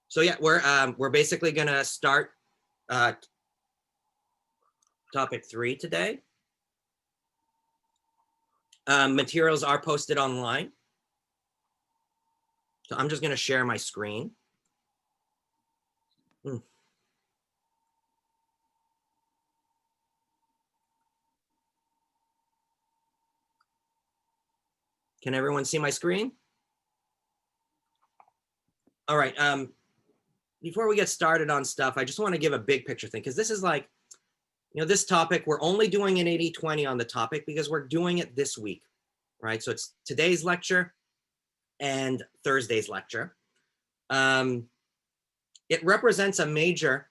So yeah, we're basically gonna start topic 3 today. Materials are posted online. So I'm just gonna share my screen. Can everyone see my screen? All right. Before we get started on stuff, I just want to give a big picture thing, because this is like, this topic, we're only doing an 80-20 on the topic because we're doing it this week, right? So it's today's lecture and Thursday's lecture. It represents a major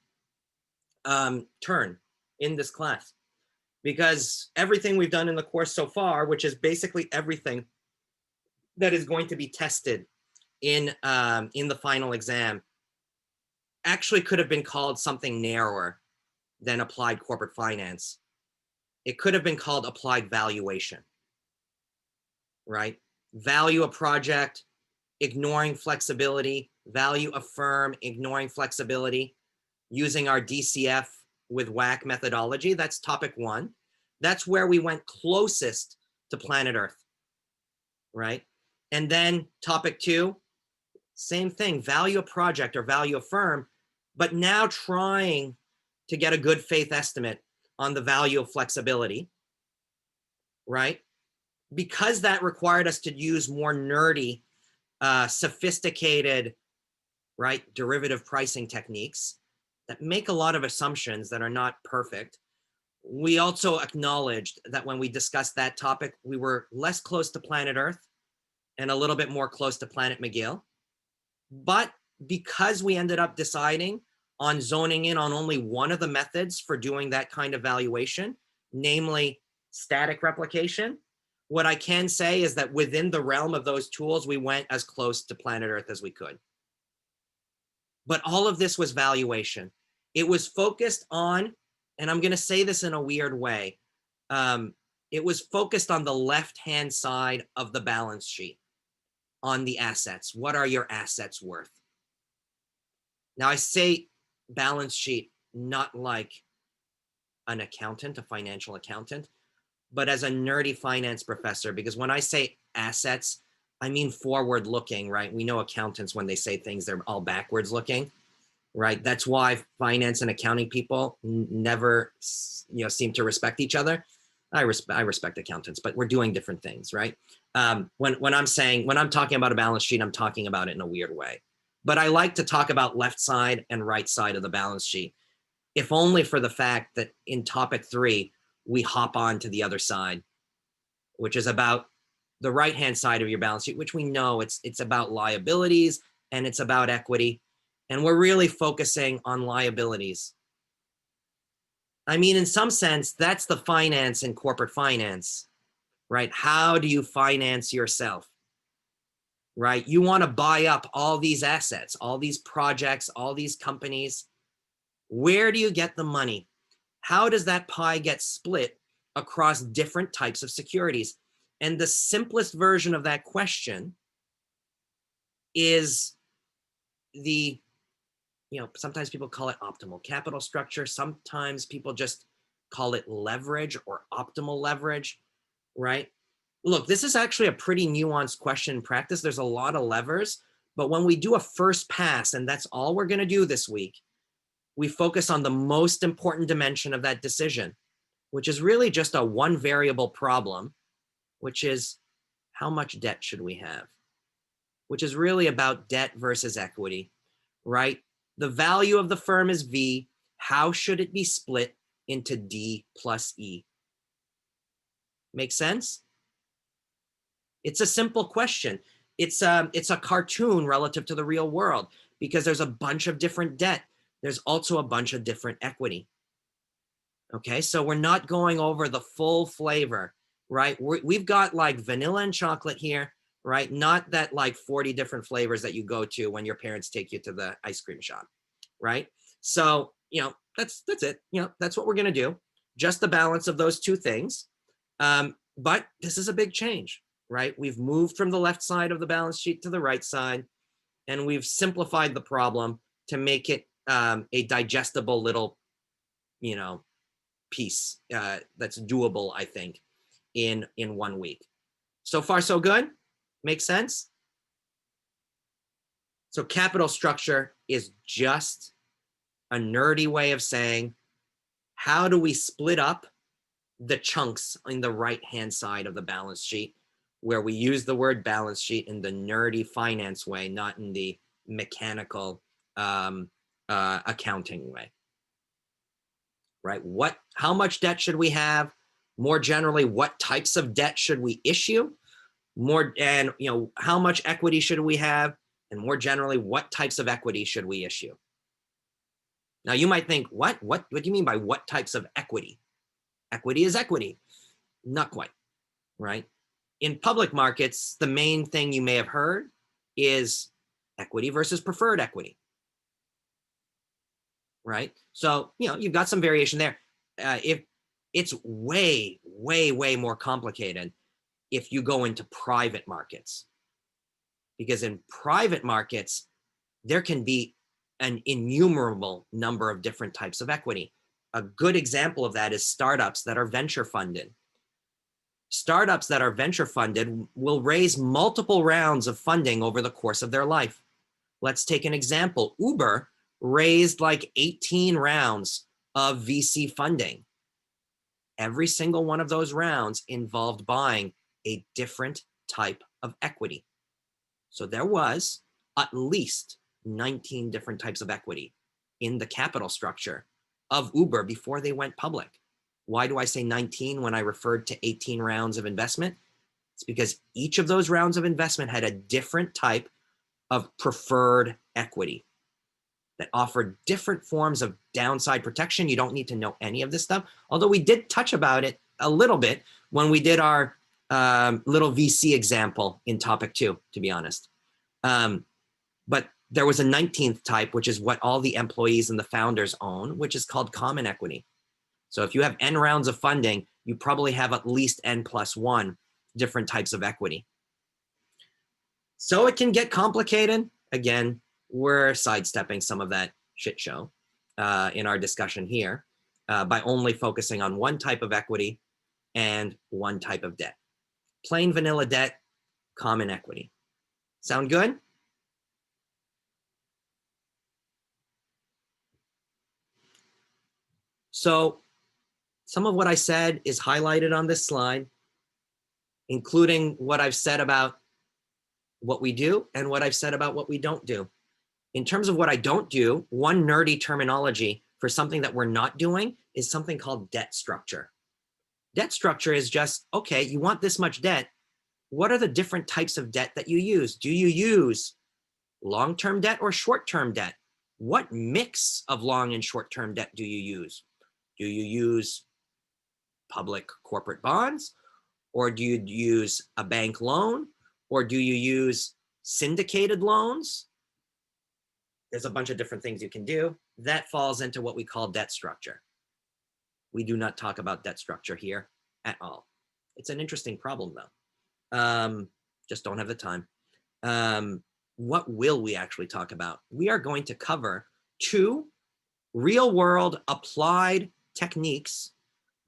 turn in this class, because everything we've done in the course so far, which is basically everything that is going to be tested in the final exam, actually could have been called something narrower than applied corporate finance. It could have been called applied valuation, right? Value a project, ignoring flexibility, value a firm, ignoring flexibility, using our DCF with WACC methodology. That's topic 1. That's where we went closest to planet Earth, right? And then topic 2, same thing, value a project or value a firm, but now trying to get a good faith estimate on the value of flexibility, right? Because that required us to use more nerdy, sophisticated, right, derivative pricing techniques that make a lot of assumptions that are not perfect. We also acknowledged that when we discussed that topic, we were less close to planet Earth and a little bit more close to planet McGill. But because we ended up deciding on zoning in on only one of the methods for doing that kind of valuation, namely static replication, what I can say is that within the realm of those tools, we went as close to planet Earth as we could. But all of this was valuation. It was focused on, and I'm going to say this in a weird way, it was focused on the left-hand side of the balance sheet, on the assets. What are your assets worth? Now, I say balance sheet not like an accountant, a financial accountant, but as a nerdy finance professor, because when I say assets, I mean forward looking, right? We know accountants, when they say things, they're all backwards looking, right? That's why finance and accounting people never, seem to respect each other. I respect accountants, but we're doing different things, right? When I'm talking about a balance sheet, I'm talking about it in a weird way. But I like to talk about left side and right side of the balance sheet, if only for the fact that in topic 3, we hop on to the other side, which is about the right-hand side of your balance sheet, which we know it's about liabilities and it's about equity. And we're really focusing on liabilities. I mean, in some sense, that's the finance in corporate finance, right? How do you finance yourself, right? You want to buy up all these assets, all these projects, all these companies. Where do you get the money? How does that pie get split across different types of securities? And the simplest version of that question is the, sometimes people call it optimal capital structure. Sometimes people just call it leverage or optimal leverage, right? Look, this is actually a pretty nuanced question in practice. There's a lot of levers, but when we do a first pass, and that's all we're going to do this week, we focus on the most important dimension of that decision, which is really just a one variable problem, which is how much debt should we have, which is really about debt versus equity, right? The value of the firm is V. How should it be split into D plus E? Make sense? It's a simple question. It's a cartoon relative to the real world, because there's a bunch of different debt. There's also a bunch of different equity. Okay, so we're not going over the full flavor, right? We've got like vanilla and chocolate here, right? Not that like 40 different flavors that you go to when your parents take you to the ice cream shop, right? So, that's it. That's what we're going to do. Just the balance of those two things. But this is a big change, right? We've moved from the left side of the balance sheet to the right side, and we've simplified the problem to make it a digestible little, piece that's doable, I think, in 1 week. So far, so good? Makes sense? So capital structure is just a nerdy way of saying, how do we split up the chunks in the right-hand side of the balance sheet, where we use the word balance sheet in the nerdy finance way, not in the mechanical accounting way, right? How much debt should we have? More generally, what types of debt should we issue? And how much equity should we have? And more generally, what types of equity should we issue? Now you might think, what do you mean by what types of equity? Equity is equity. Not quite, right? In public markets, the main thing you may have heard is equity versus preferred equity, right? So, you've got some variation there. If it's way, way, way more complicated if you go into private markets, because in private markets, there can be an innumerable number of different types of equity. A good example of that is startups that are venture funded. Startups that are venture funded will raise multiple rounds of funding over the course of their life. Let's take an example. Uber raised like 18 rounds of VC funding. Every single one of those rounds involved buying a different type of equity. So there was at least 19 different types of equity in the capital structure of Uber before they went public. Why do I say 19 when I referred to 18 rounds of investment? It's because each of those rounds of investment had a different type of preferred equity that offered different forms of downside protection. You don't need to know any of this stuff, although we did touch about it a little bit when we did our little VC example in topic 2, to be honest. But there was a 19th type, which is what all the employees and the founders own, which is called common equity. So if you have N rounds of funding, you probably have at least N+1 different types of equity. So it can get complicated. Again, we're sidestepping some of that shit show in our discussion here by only focusing on one type of equity and one type of debt. Plain vanilla debt, common equity. Sound good? So some of what I said is highlighted on this slide, including what I've said about what we do and what I've said about what we don't do. In terms of what I don't do, one nerdy terminology for something that we're not doing is something called debt structure. Debt structure is just, okay, you want this much debt. What are the different types of debt that you use? Do you use long-term debt or short-term debt? What mix of long and short-term debt do you use? Do you use public corporate bonds? Or do you use a bank loan? Or do you use syndicated loans? There's a bunch of different things you can do. That falls into what we call debt structure. We do not talk about debt structure here at all. It's an interesting problem though. Just don't have the time. What will we actually talk about? We are going to cover 2 real-world applied techniques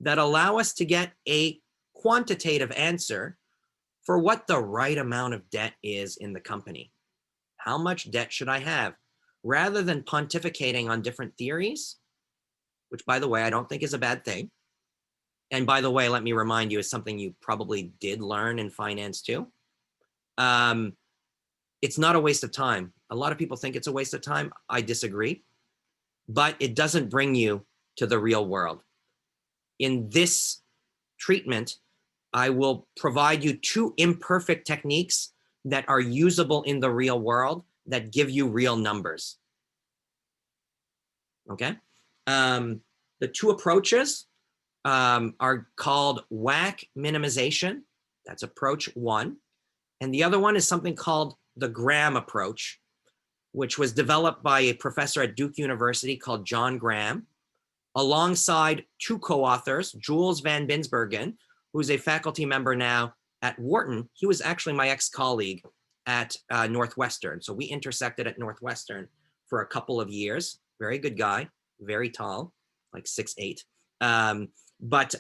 that allow us to get a quantitative answer for what the right amount of debt is in the company. How much debt should I have? Rather than pontificating on different theories, which by the way, I don't think is a bad thing. And by the way, let me remind you, is something you probably did learn in finance too. It's not a waste of time. A lot of people think it's a waste of time. I disagree, but it doesn't bring you to the real world. In this treatment, I will provide you 2 imperfect techniques that are usable in the real world that give you real numbers. Okay? The 2 approaches are called WACC minimization. That's approach 1. And the other one is something called the Graham approach, which was developed by a professor at Duke University called John Graham, alongside 2 co-authors, Jules Van Binsbergen, who's a faculty member now at Wharton. He was actually my ex-colleague at Northwestern. So we intersected at Northwestern for a couple of years. Very good guy, very tall, like 6'8". But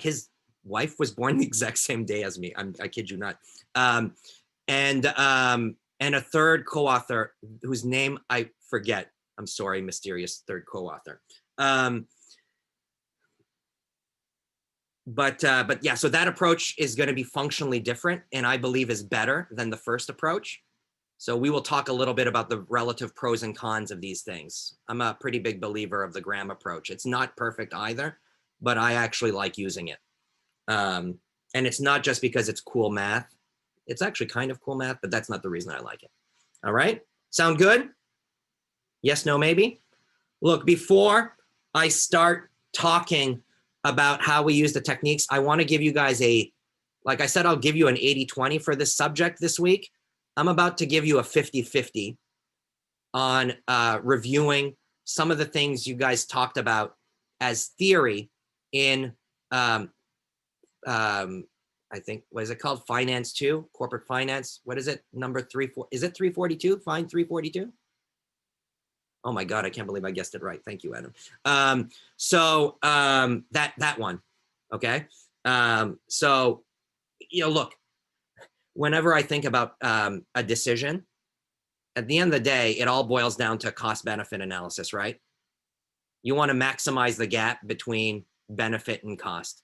his wife was born the exact same day as me. I kid you not. And a third co-author whose name I forget. I'm sorry, mysterious third co-author. But yeah, so that approach is going to be functionally different, and I believe is better than the first approach. So we will talk a little bit about the relative pros and cons of these things. I'm a pretty big believer of the Graham approach. It's not perfect either, but I actually like using it. And it's not just because it's cool math. It's actually kind of cool math, but that's not the reason I like it. All right, sound good? Yes, no, maybe? Look, before I start talking about how we use the techniques, I want to give you guys like I said, I'll give you an 80-20 for this subject this week. I'm about to give you a 50-50 on reviewing some of the things you guys talked about as theory in, I think, what is it called? Finance 2, corporate finance. What is it? Number 3, 4, is it 342? Fine, 342? Oh my God, I can't believe I guessed it right. Thank you, Adam. That one, okay? So, look, whenever I think about a decision, at the end of the day, it all boils down to cost-benefit analysis, right? You want to maximize the gap between benefit and cost.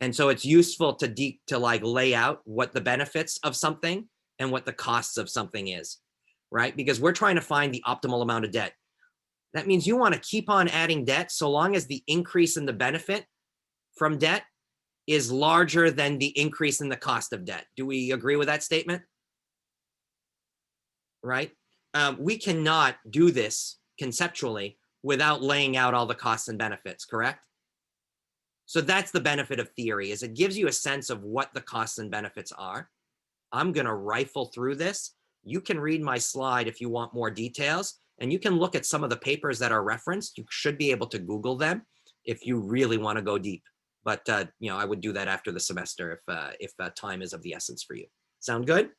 And so it's useful to like lay out what the benefits of something and what the costs of something is, right? Because we're trying to find the optimal amount of debt. That means you want to keep on adding debt so long as the increase in the benefit from debt is larger than the increase in the cost of debt. Do we agree with that statement? Right? We cannot do this conceptually without laying out all the costs and benefits, correct? So that's the benefit of theory, is it gives you a sense of what the costs and benefits are. I'm going to rifle through this. You can read my slide if you want more details, and you can look at some of the papers that are referenced. You should be able to Google them if you really want to go deep. But I would do that after the semester if time is of the essence for you. Sound good?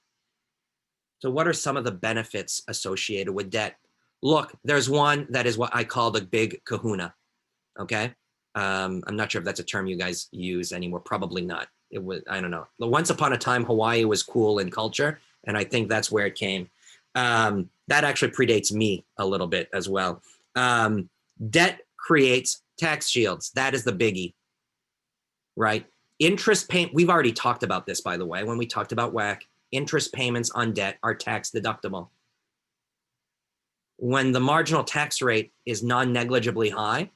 So what are some of the benefits associated with debt? Look, there's one that is what I call the big kahuna, okay? I'm not sure if that's a term you guys use anymore. Probably not. It was, I don't know. Once upon a time, Hawaii was cool in culture, and I think that's where it came. That actually predates me a little bit as well. Debt creates tax shields. That is the biggie, right? Interest payment, we've already talked about this, by the way, when we talked about WACC. Interest payments on debt are tax deductible. When the marginal tax rate is non-negligibly high,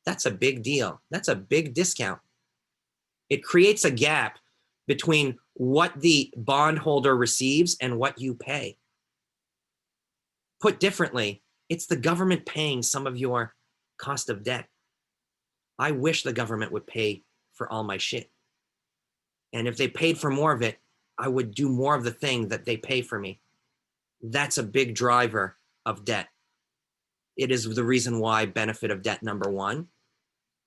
that's a big deal. That's a big discount. It creates a gap between what the bondholder receives and what you pay. Put differently, it's the government paying some of your cost of debt. I wish the government would pay for all my shit. And if they paid for more of it, I would do more of the thing that they pay for me. That's a big driver of debt. It is the reason why benefit of debt number 1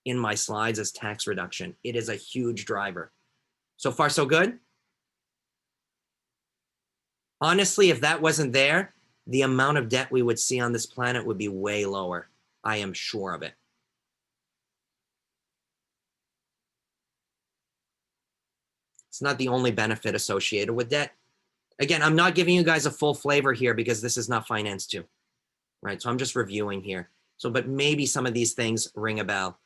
in my slides is tax reduction. It is a huge driver. So far, so good? Honestly, if that wasn't there, the amount of debt we would see on this planet would be way lower. I am sure of it. It's not the only benefit associated with debt. Again, I'm not giving you guys a full flavor here because this is not Finance 2, right? So I'm just reviewing here. So, but maybe some of these things ring a bell.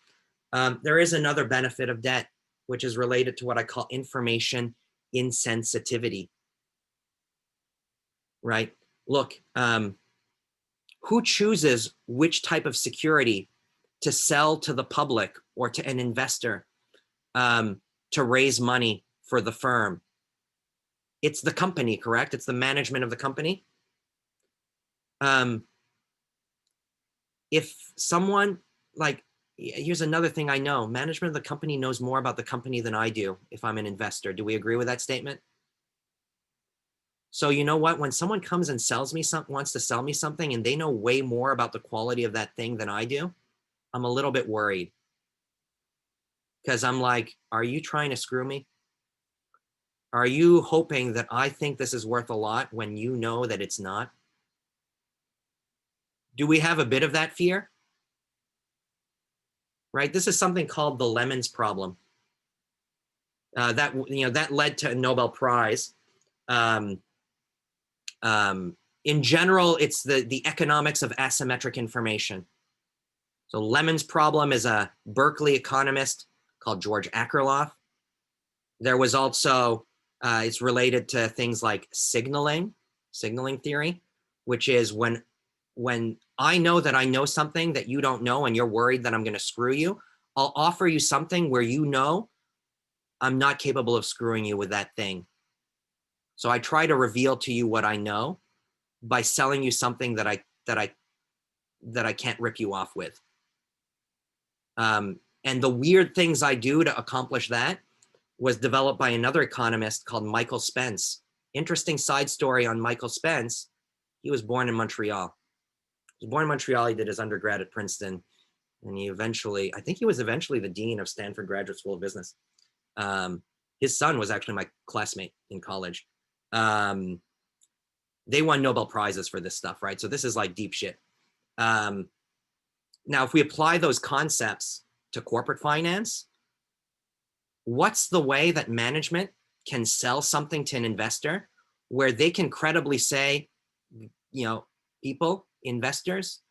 There is another benefit of debt, which is related to what I call information insensitivity, right? Look, who chooses which type of security to sell to the public or to an investor to raise money for the firm? It's the company, correct? It's the management of the company. If someone, like, here's another thing I know, management of the company knows more about the company than I do if I'm an investor. Do we agree with that statement? So you know what? When someone comes and sells me something, wants to sell me something, and they know way more about the quality of that thing than I do, I'm a little bit worried. Because I'm like, are you trying to screw me? Are you hoping that I think this is worth a lot when you know that it's not? Do we have a bit of that fear? Right? This is something called the lemons problem. That led to a Nobel Prize. In general, it's the economics of asymmetric information. So Lemons problem is a Berkeley economist called George Akerlof. There was also, it's related to things like signaling theory, which is when I know that I know something that you don't know and you're worried that I'm going to screw you, I'll offer you something where you know I'm not capable of screwing you with that thing. So I try to reveal to you what I know by selling you something that I can't rip you off with. And the weird things I do to accomplish that was developed by another economist called Michael Spence. Interesting side story on Michael Spence. He was born in Montreal. He was born in Montreal. He did his undergrad at Princeton. And I think he was eventually the dean of Stanford Graduate School of Business. His son was actually my classmate in college. They won Nobel Prizes for this stuff, right? So this is like deep shit. Now, if we apply those concepts to corporate finance, what's the way that management can sell something to an investor where they can credibly say, people, investors,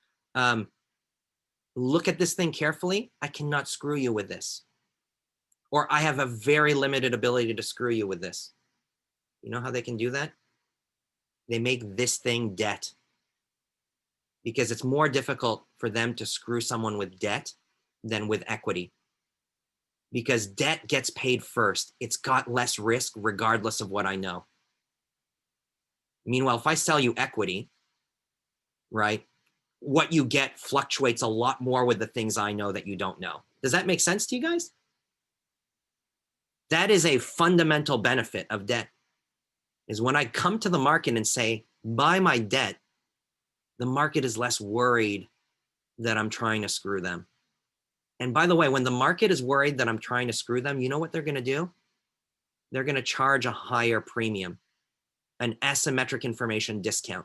look at this thing carefully. I cannot screw you with this. Or I have a very limited ability to screw you with this. You know how they can do that? They make this thing debt. Because it's more difficult for them to screw someone with debt than with equity. Because debt gets paid first. It's got less risk regardless of what I know. Meanwhile, if I sell you equity, right, what you get fluctuates a lot more with the things I know that you don't know. Does that make sense to you guys? That is a fundamental benefit of debt, is when I come to the market and say, buy my debt, the market is less worried that I'm trying to screw them. And by the way, when the market is worried that I'm trying to screw them, you know what they're going to do? They're going to charge a higher premium, an asymmetric information discount.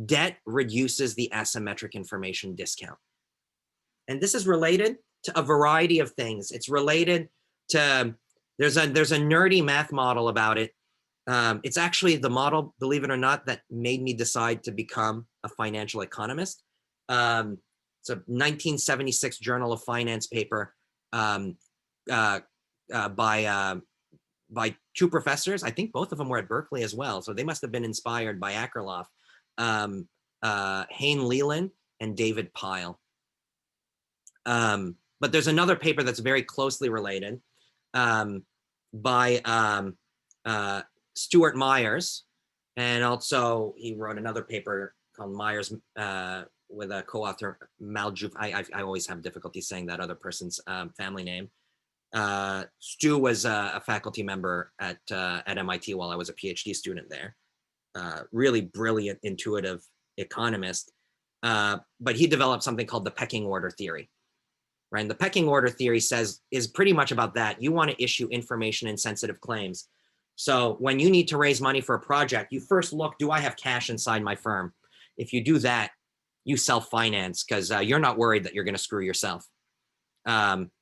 Debt reduces the asymmetric information discount. And this is related to a variety of things. It's related to, there's a nerdy math model about it. It's actually the model, believe it or not, that made me decide to become a financial economist. It's a 1976 Journal of Finance paper by two professors. I think both of them were at Berkeley as well. So they must have been inspired by Akerlof, Hayne Leland and David Pyle. But there's another paper that's very closely related by Stuart Myers. And also he wrote another paper called Myers with a co-author, Maljouf. I always have difficulty saying that other person's family name. Stu was a faculty member at MIT while I was a PhD student there. Really brilliant, intuitive economist. But he developed something called the pecking order theory. Right? And the pecking order theory is pretty much about that. You want to issue information insensitive claims. So when you need to raise money for a project, you first look, do I have cash inside my firm? If you do that, you self-finance because you're not worried that you're going to screw yourself.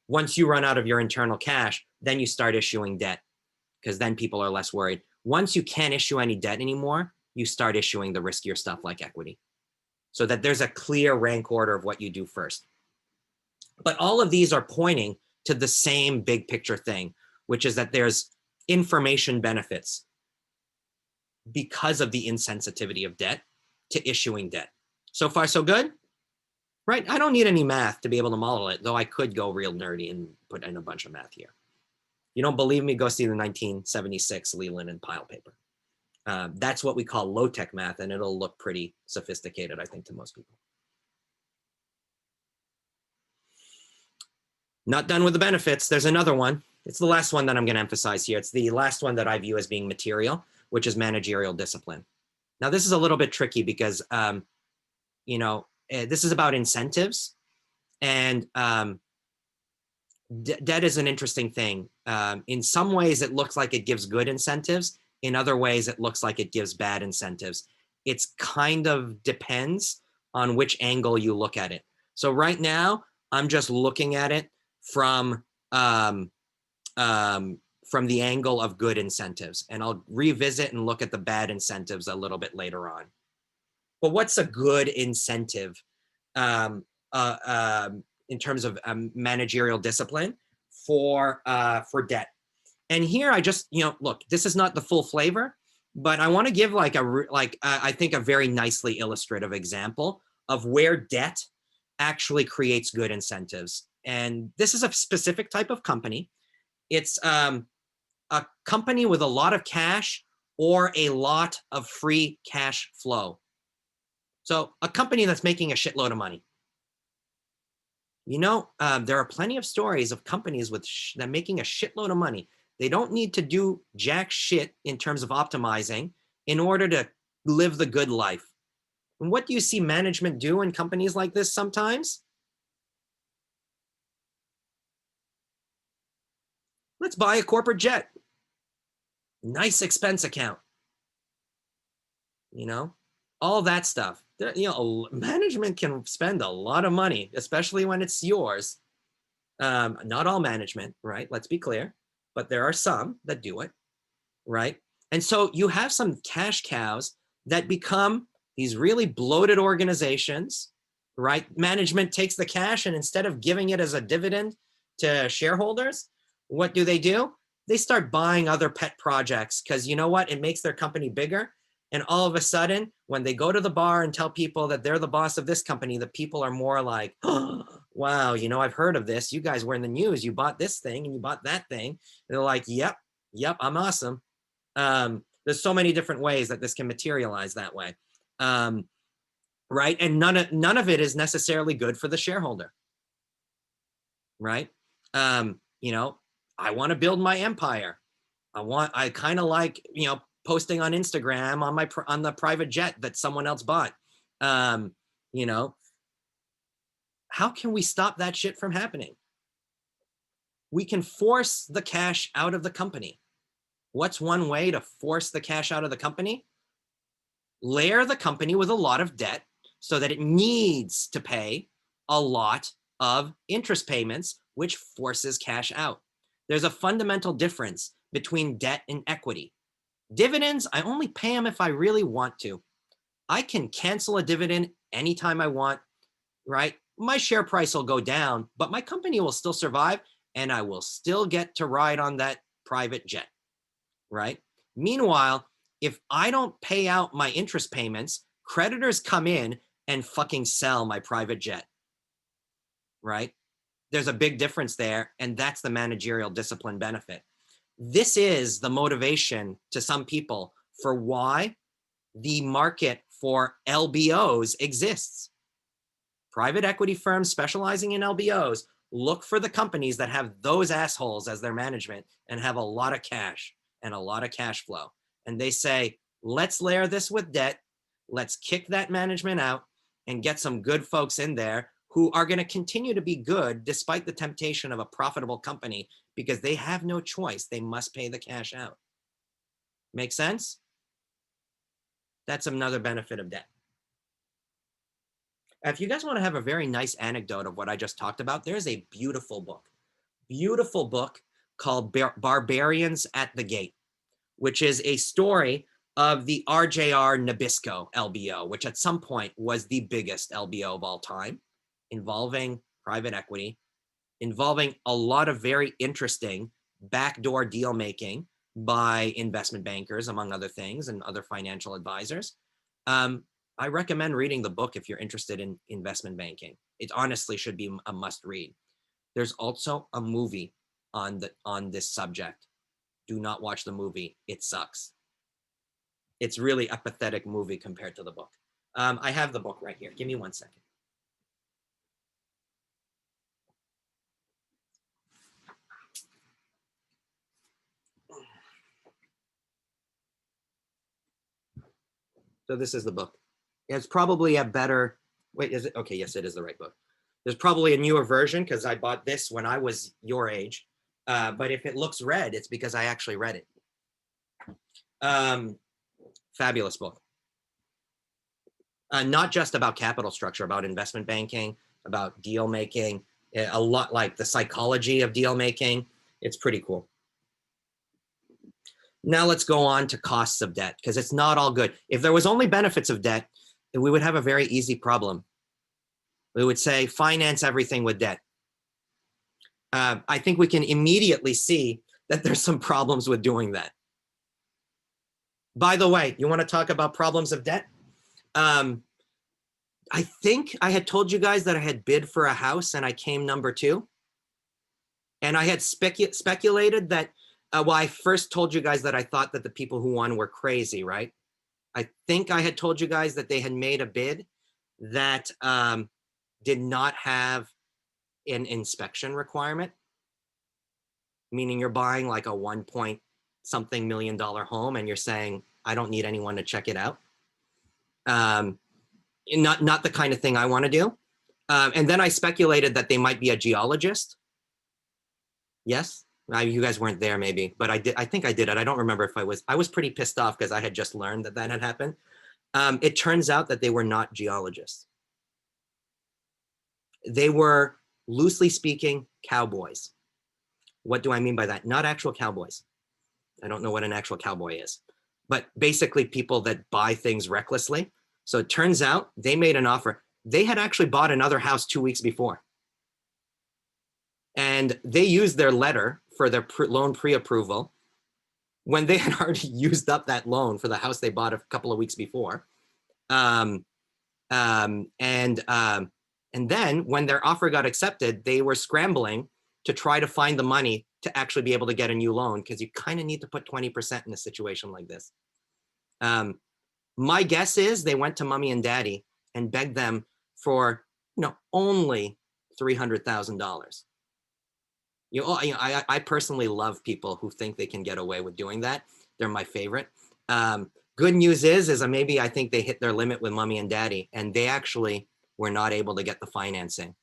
Once you run out of your internal cash, then you start issuing debt because then people are less worried. Once you can't issue any debt anymore, you start issuing the riskier stuff like equity. So that there's a clear rank order of what you do first. But all of these are pointing to the same big picture thing, which is that there's information benefits because of the insensitivity of debt to issuing debt. So far, so good, right? I don't need any math to be able to model it, though I could go real nerdy and put in a bunch of math here. You don't believe me? Go see the 1976 Leland and Pyle paper. That's what we call low-tech math, and it'll look pretty sophisticated, I think, to most people. Not done with the benefits. There's another one. It's the last one that I'm going to emphasize here. It's the last one that I view as being material, which is managerial discipline. Now, this is a little bit tricky because, this is about incentives, and debt is an interesting thing. In some ways, it looks like it gives good incentives. In other ways, it looks like it gives bad incentives. It's kind of depends on which angle you look at it. So right now, I'm just looking at it from the angle of good incentives, and I'll revisit and look at the bad incentives a little bit later on. But what's a good incentive in terms of managerial discipline for debt? And here I just, look, this is not the full flavor, but I want to give I think a very nicely illustrative example of where debt actually creates good incentives. And this is a specific type of company. It's a company with a lot of cash or a lot of free cash flow. So a company that's making a shitload of money. There are plenty of stories of companies that making a shitload of money. They don't need to do jack shit in terms of optimizing in order to live the good life. And what do you see management do in companies like this sometimes? Let's buy a corporate jet. Nice expense account. All that stuff. Management can spend a lot of money, especially when it's yours. Not all management, right? Let's be clear. But there are some that do it, right? And so you have some cash cows that become these really bloated organizations, right? Management takes the cash, and instead of giving it as a dividend to shareholders, what do? They start buying other pet projects because you know what? It makes their company bigger. And all of a sudden, when they go to the bar and tell people that they're the boss of this company, the people are more like, oh, wow, I've heard of this. You guys were in the news. You bought this thing and you bought that thing. And they're like, yep, I'm awesome. There's so many different ways that this can materialize that way. Right? And none of it is necessarily good for the shareholder. Right? I want to build my empire. I kind of like, posting on Instagram on the private jet that someone else bought. How can we stop that shit from happening? We can force the cash out of the company. What's one way to force the cash out of the company? Layer the company with a lot of debt so that it needs to pay a lot of interest payments, which forces cash out. There's a fundamental difference between debt and equity. Dividends, I only pay them if I really want to. I can cancel a dividend anytime I want, right? My share price will go down, but my company will still survive and I will still get to ride on that private jet, right? Meanwhile, if I don't pay out my interest payments, creditors come in and fucking sell my private jet, right? There's a big difference there, and that's the managerial discipline benefit. This is the motivation to some people for why the market for LBOs exists. Private equity firms specializing in LBOs look for the companies that have those assholes as their management and have a lot of cash and a lot of cash flow. And they say, let's layer this with debt. Let's kick that management out and get some good folks in there who are going to continue to be good despite the temptation of a profitable company because they have no choice. They must pay the cash out. Make sense? That's another benefit of debt. If you guys want to have a very nice anecdote of what I just talked about, there's a beautiful book called Barbarians at the Gate, which is a story of the RJR Nabisco LBO, which at some point was the biggest LBO of all time, involving private equity, involving a lot of very interesting backdoor deal making by investment bankers, among other things, and other financial advisors. I recommend reading the book if you're interested in investment banking. It honestly should be a must read. There's also a movie on this subject. Do not watch the movie. It sucks. It's really a pathetic movie compared to the book. I have the book right here. Give me 1 second. So this is the book. It's probably a better, wait, is it? Okay, yes, it is the right book. There's probably a newer version because I bought this when I was your age. But if it looks red, it's because I actually read it. Fabulous book. not just about capital structure, about investment banking, about deal making, a lot like the psychology of deal making. It's pretty cool. Now let's go on to costs of debt, because it's not all good. If there was only benefits of debt, we would have a very easy problem. We would say finance everything with debt. I think we can immediately see that there's some problems with doing that. By the way, you want to talk about problems of debt? I think I had told you guys that I had bid for a house and I came number 2. And I had speculated that, well, I first told you guys that I thought that the people who won were crazy, right? I think I had told you guys that they had made a bid that did not have an inspection requirement, meaning you're buying like a 1 point something million dollar home and you're saying, I don't need anyone to check it out. Not the kind of thing I want to do. And then I speculated that they might be a geologist. Yes, you guys weren't there maybe, but I did. I think I did it. I don't remember if I was pretty pissed off because I had just learned that that had happened. It turns out that they were not geologists. They were, loosely speaking, cowboys. What do I mean by that? Not actual cowboys. I don't know what an actual cowboy is, but basically people that buy things recklessly. So it turns out they made an offer. They had actually bought another house 2 weeks before. And they used their letter for their loan pre-approval when they had already used up that loan for the house they bought a couple of weeks before. And then when their offer got accepted, they were scrambling to try to find the money to actually be able to get a new loan, because you kind of need to put 20% in a situation like this. My guess is they went to mommy and daddy and begged them for, only $300,000. I personally love people who think they can get away with doing that. They're my favorite. Good news is maybe I think they hit their limit with mommy and daddy, and they actually were not able to get the financing.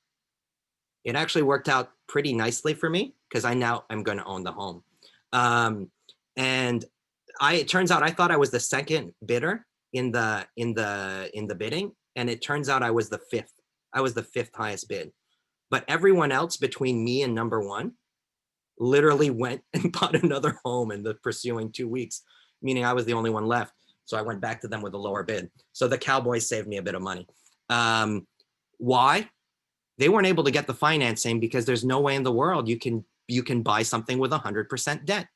It actually worked out pretty nicely for me because I'm going to own the home. And it turns out I thought I was the second bidder in the bidding, and it turns out I was the 5th. I was the 5th highest bid. But everyone else between me and number 1 literally went and bought another home in the pursuing 2 weeks, meaning I was the only one left. So I went back to them with a lower bid. So the Cowboys saved me a bit of money. Why? They weren't able to get the financing because there's no way in the world you can buy something with 100% debt.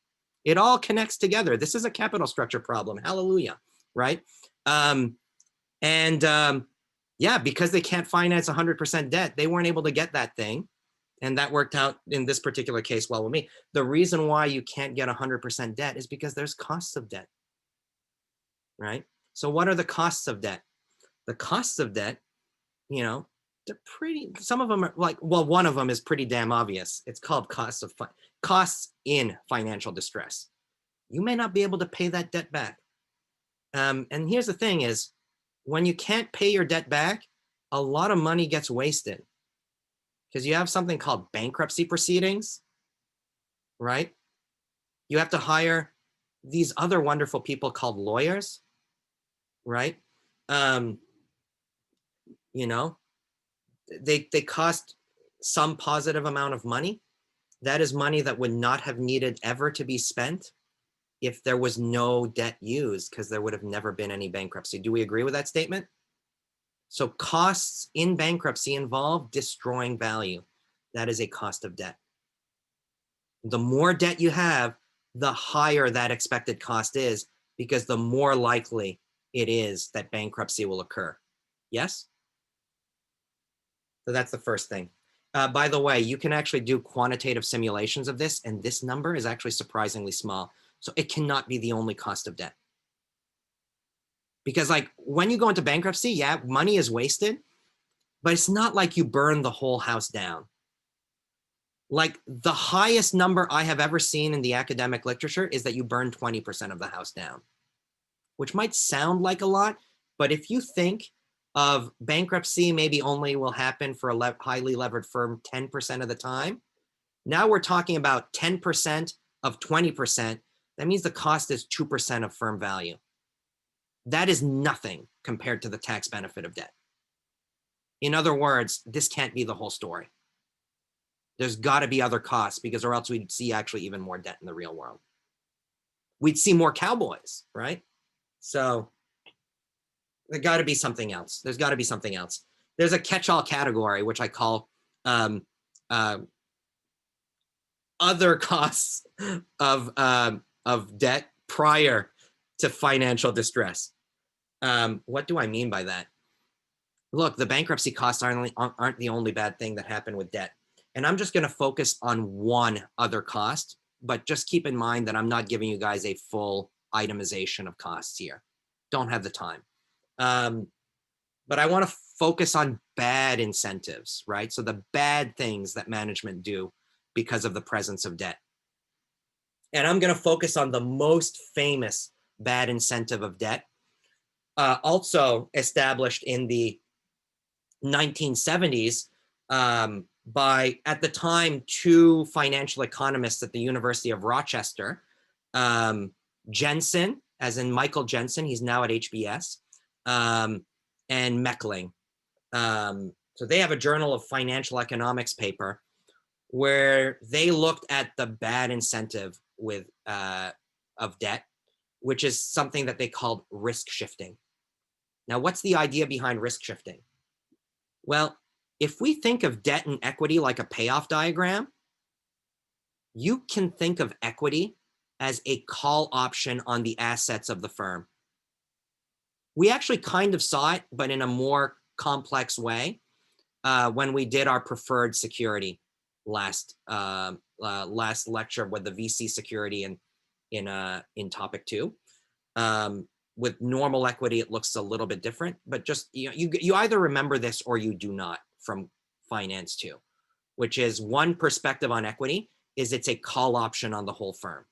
It all connects together. This is a capital structure problem. Hallelujah, right? Yeah, because they can't finance 100% debt, they weren't able to get that thing. And that worked out in this particular case well with me. The reason why you can't get 100% debt is because there's costs of debt, right? So what are the costs of debt? The costs of debt, they're pretty, some of them are like, well, one of them is pretty damn obvious. It's called costs in financial distress. You may not be able to pay that debt back. And here's the thing is, when you can't pay your debt back, a lot of money gets wasted because you have something called bankruptcy proceedings, right? You have to hire these other wonderful people called lawyers, right? They cost some positive amount of money. That is money that would not have needed ever to be spent if there was no debt used, because there would have never been any bankruptcy. Do we agree with that statement? So costs in bankruptcy involve destroying value. That is a cost of debt. The more debt you have, the higher that expected cost is, because the more likely it is that bankruptcy will occur. Yes? So that's the first thing. By the way, you can actually do quantitative simulations of this, and this number is actually surprisingly small. So it cannot be the only cost of debt. Because like when you go into bankruptcy, yeah, money is wasted, but it's not like you burn the whole house down. Like the highest number I have ever seen in the academic literature is that you burn 20% of the house down, which might sound like a lot, but if you think of bankruptcy maybe only will happen for a highly levered firm 10% of the time, now we're talking about 10% of 20%. That means the cost is 2% of firm value. That is nothing compared to the tax benefit of debt. In other words, this can't be the whole story. There's got to be other costs, because or else we'd see actually even more debt in the real world. We'd see more cowboys, right? So there got to be something else. There's got to be something else. There's a catch-all category, which I call other costs of debt prior to financial distress. What do I mean by that? Look, the bankruptcy costs aren't the only bad thing that happened with debt. And I'm just going to focus on one other cost, but just keep in mind that I'm not giving you guys a full itemization of costs here. Don't have the time. But I want to focus on bad incentives, right? So the bad things that management do because of the presence of debt. And I'm going to focus on the most famous bad incentive of debt, also established in the 1970s by, at the time, two financial economists at the University of Rochester, Jensen, as in Michael Jensen, he's now at HBS, and Meckling. So they have a Journal of Financial Economics paper where they looked at the bad incentive with of debt, which is something that they called risk shifting. Now, what's the idea behind risk shifting? Well, if we think of debt and equity like a payoff diagram, you can think of equity as a call option on the assets of the firm. We actually kind of saw it, but in a more complex way, when we did our preferred security last lecture with the VC security in topic 2. With normal equity, it looks a little bit different, but just you either remember this or you do not from finance 2, which is one perspective on equity is it's a call option on the whole firm,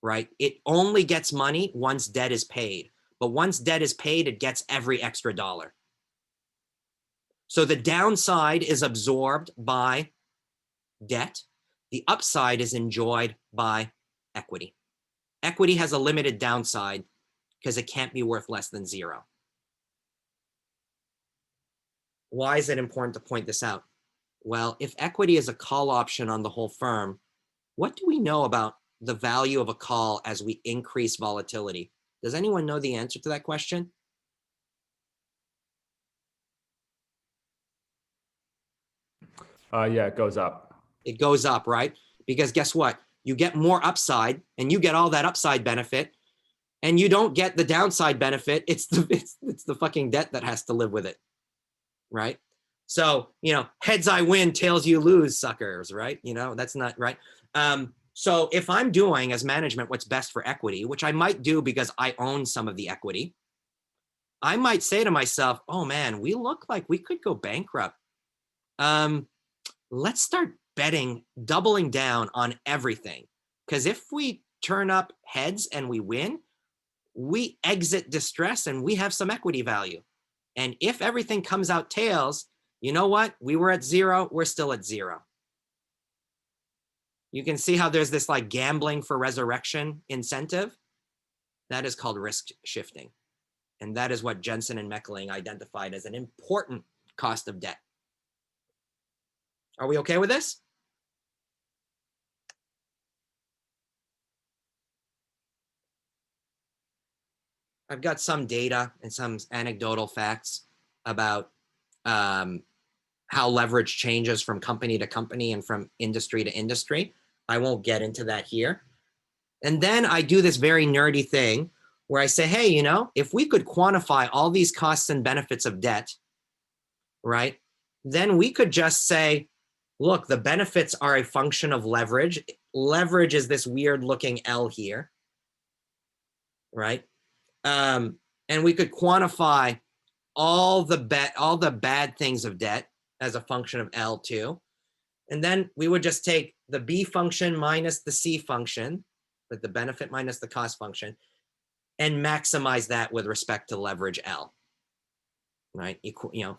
right? It only gets money once debt is paid, but once debt is paid, it gets every extra dollar. So the downside is absorbed by debt. The upside is enjoyed by equity. Equity has a limited downside because it can't be worth less than 0. Why is it important to point this out? Well, if equity is a call option on the whole firm, what do we know about the value of a call as we increase volatility? Does anyone know the answer to that question? Yeah, it goes up. It goes up, right? Because guess what? You get more upside and you get all that upside benefit, and you don't get the downside benefit. It's the fucking debt that has to live with it, right? So, heads I win, tails you lose, suckers, right? That's not right. So if I'm doing as management what's best for equity, which I might do because I own some of the equity, I might say to myself, oh man, we look like we could go bankrupt. Let's start betting, doubling down on everything. Because if we turn up heads and we win, we exit distress and we have some equity value. And if everything comes out tails, you know what? We were at 0, we're still at 0. You can see how there's this like gambling for resurrection incentive. That is called risk shifting. And that is what Jensen and Meckling identified as an important cost of debt. Are we okay with this? I've got some data and some anecdotal facts about how leverage changes from company to company and from industry to industry. I won't get into that here. And then I do this very nerdy thing where I say, hey, if we could quantify all these costs and benefits of debt, right, then we could just say, look, the benefits are a function of leverage. Leverage is this weird looking L here, right? And we could quantify all the bad things of debt as a function of L2. And then we would just take the B function minus the C function, with the benefit minus the cost function, and maximize that with respect to leverage L, right?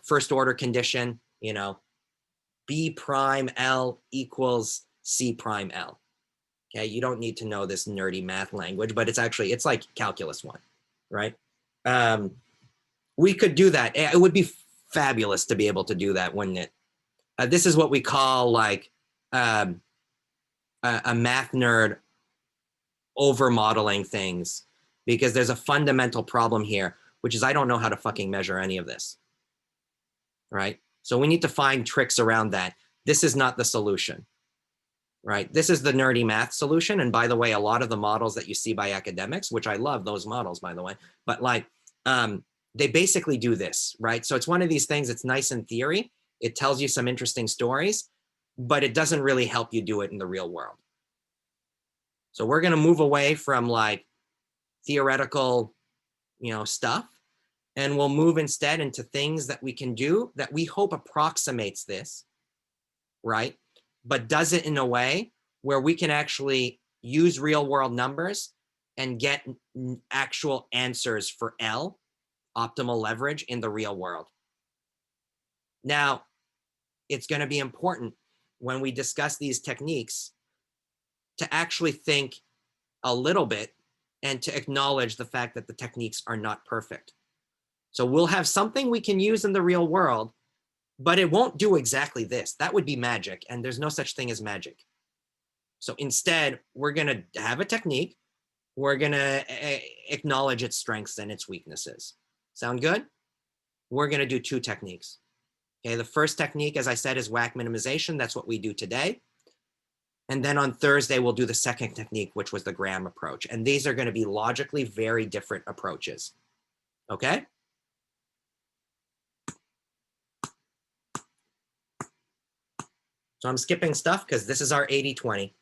First order condition, B prime L equals C prime L. Okay, you don't need to know this nerdy math language, but it's like calculus 1, right? We could do that. It would be fabulous to be able to do that, wouldn't it? This is what we call like a math nerd over modeling things, because there's a fundamental problem here, which is I don't know how to fucking measure any of this, right? So we need to find tricks around that. This is not the solution, right? This is the nerdy math solution. And by the way, a lot of the models that you see by academics, which I love those models, by the way, but like they basically do this, right? So it's one of these things, it's nice in theory. It tells you some interesting stories, but it doesn't really help you do it in the real world. So we're going to move away from like theoretical, stuff, and we'll move instead into things that we can do that we hope approximates this, right? But does it in a way where we can actually use real world numbers and get actual answers for L, optimal leverage, in the real world. Now, it's going to be important when we discuss these techniques to actually think a little bit and to acknowledge the fact that the techniques are not perfect. So we'll have something we can use in the real world, but it won't do exactly this. That would be magic, and there's no such thing as magic. So instead, we're going to have a technique. We're going to acknowledge its strengths and its weaknesses. Sound good? We're going to do two techniques. Okay, the first technique, as I said, is WACC minimization. That's what we do today. And then on Thursday, we'll do the second technique, which was the Graham approach. And these are going to be logically very different approaches. Okay? So I'm skipping stuff because this is our 80-20.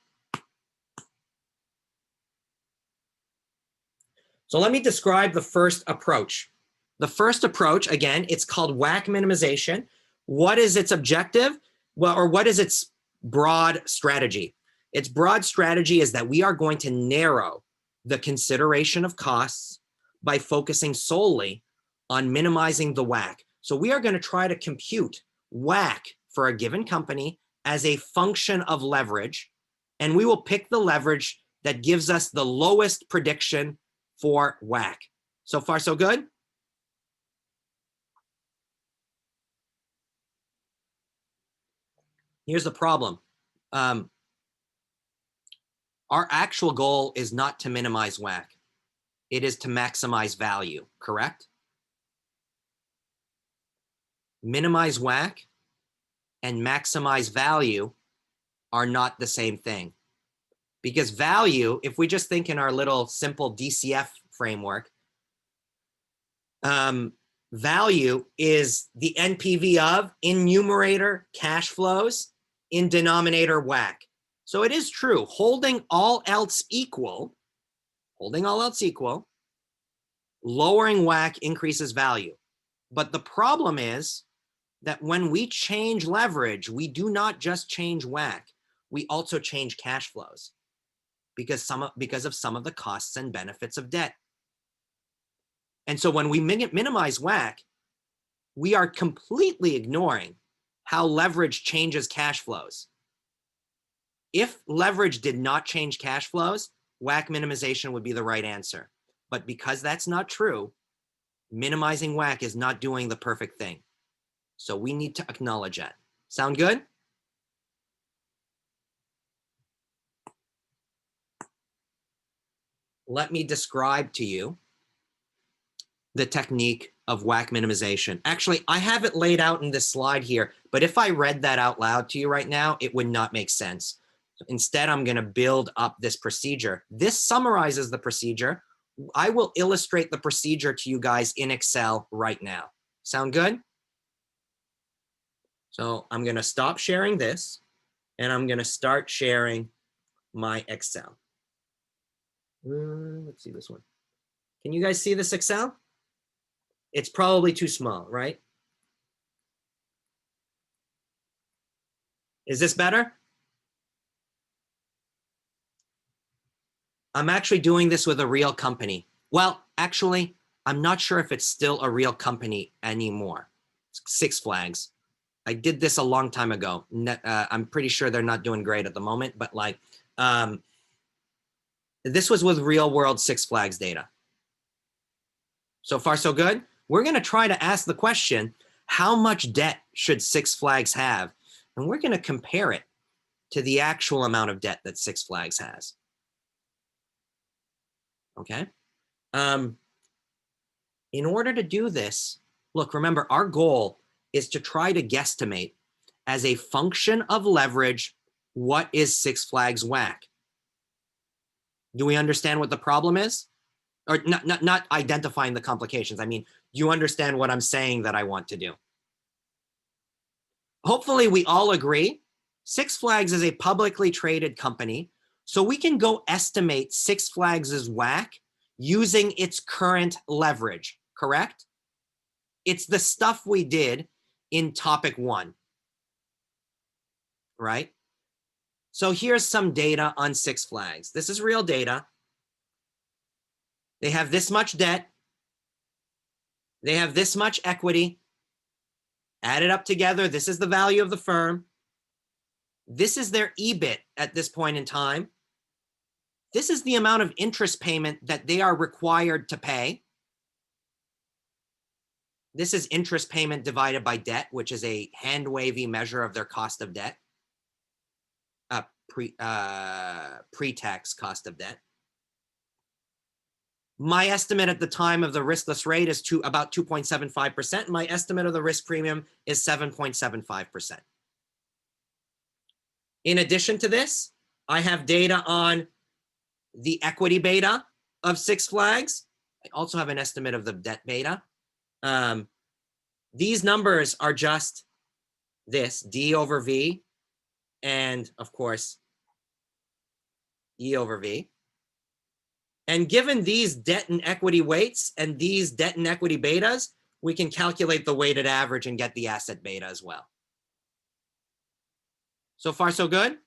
So let me describe the first approach. The first approach, again, it's called WACC minimization. What is its objective? Well, or what is its broad strategy? Its broad strategy is that we are going to narrow the consideration of costs by focusing solely on minimizing the WACC. So we are going to try to compute WACC for a given company as a function of leverage, and we will pick the leverage that gives us the lowest prediction for WACC. So far, so good? Here's the problem. Our actual goal is not to minimize WACC. It is to maximize value, correct? Minimize WACC and maximize value are not the same thing. Because value, if we just think in our little simple DCF framework, value is the NPV of, in numerator, cash flows, in denominator, WACC. So it is true, holding all else equal, lowering WACC increases value. But the problem is that when we change leverage, we do not just change WACC, we also change cash flows because of some of the costs and benefits of debt. And so when we minimize WACC, we are completely ignoring how leverage changes cash flows. If leverage did not change cash flows, WACC minimization would be the right answer. But because that's not true, minimizing WACC is not doing the perfect thing. So we need to acknowledge that. Sound good? Let me describe to you the technique of WACC minimization. Actually, I have it laid out in this slide here, but if I read that out loud to you right now, it would not make sense. So instead, I'm going to build up this procedure. This summarizes the procedure. I will illustrate the procedure to you guys in Excel right now. Sound good? So I'm going to stop sharing this, and I'm going to start sharing my Excel. Let's see this one. Can you guys see this Excel? It's probably too small, right? Is this better? I'm actually doing this with a real company. Well, actually, I'm not sure if it's still a real company anymore. Six Flags. I did this a long time ago. I'm pretty sure they're not doing great at the moment, but like, this was with real world Six Flags data. So far, so good. We're going to try to ask the question, how much debt should Six Flags have? And we're going to compare it to the actual amount of debt that Six Flags has. Okay. In order to do this, look, remember, our goal is to try to guesstimate as a function of leverage, what is Six Flags WACC? Do we understand what the problem is? Or not identifying the complications. I mean, do you understand what I'm saying that I want to do? Hopefully we all agree Six Flags is a publicly traded company, so we can go estimate Six Flags' WACC using its current leverage, correct? It's the stuff we did in topic 1, right? So here's some data on Six Flags. This is real data. They have this much debt. They have this much equity. Add it up together. This is the value of the firm. This is their EBIT at this point in time. This is the amount of interest payment that they are required to pay. This is interest payment divided by debt, which is a hand-wavy measure of their cost of debt, pre-tax cost of debt. My estimate at the time of the riskless rate is about 2.75%. My estimate of the risk premium is 7.75%. In addition to this, I have data on the equity beta of Six Flags. I also have an estimate of the debt beta. These numbers are just this, D over V, and of course, E over V. And given these debt and equity weights and these debt and equity betas, we can calculate the weighted average and get the asset beta as well. So far, so good?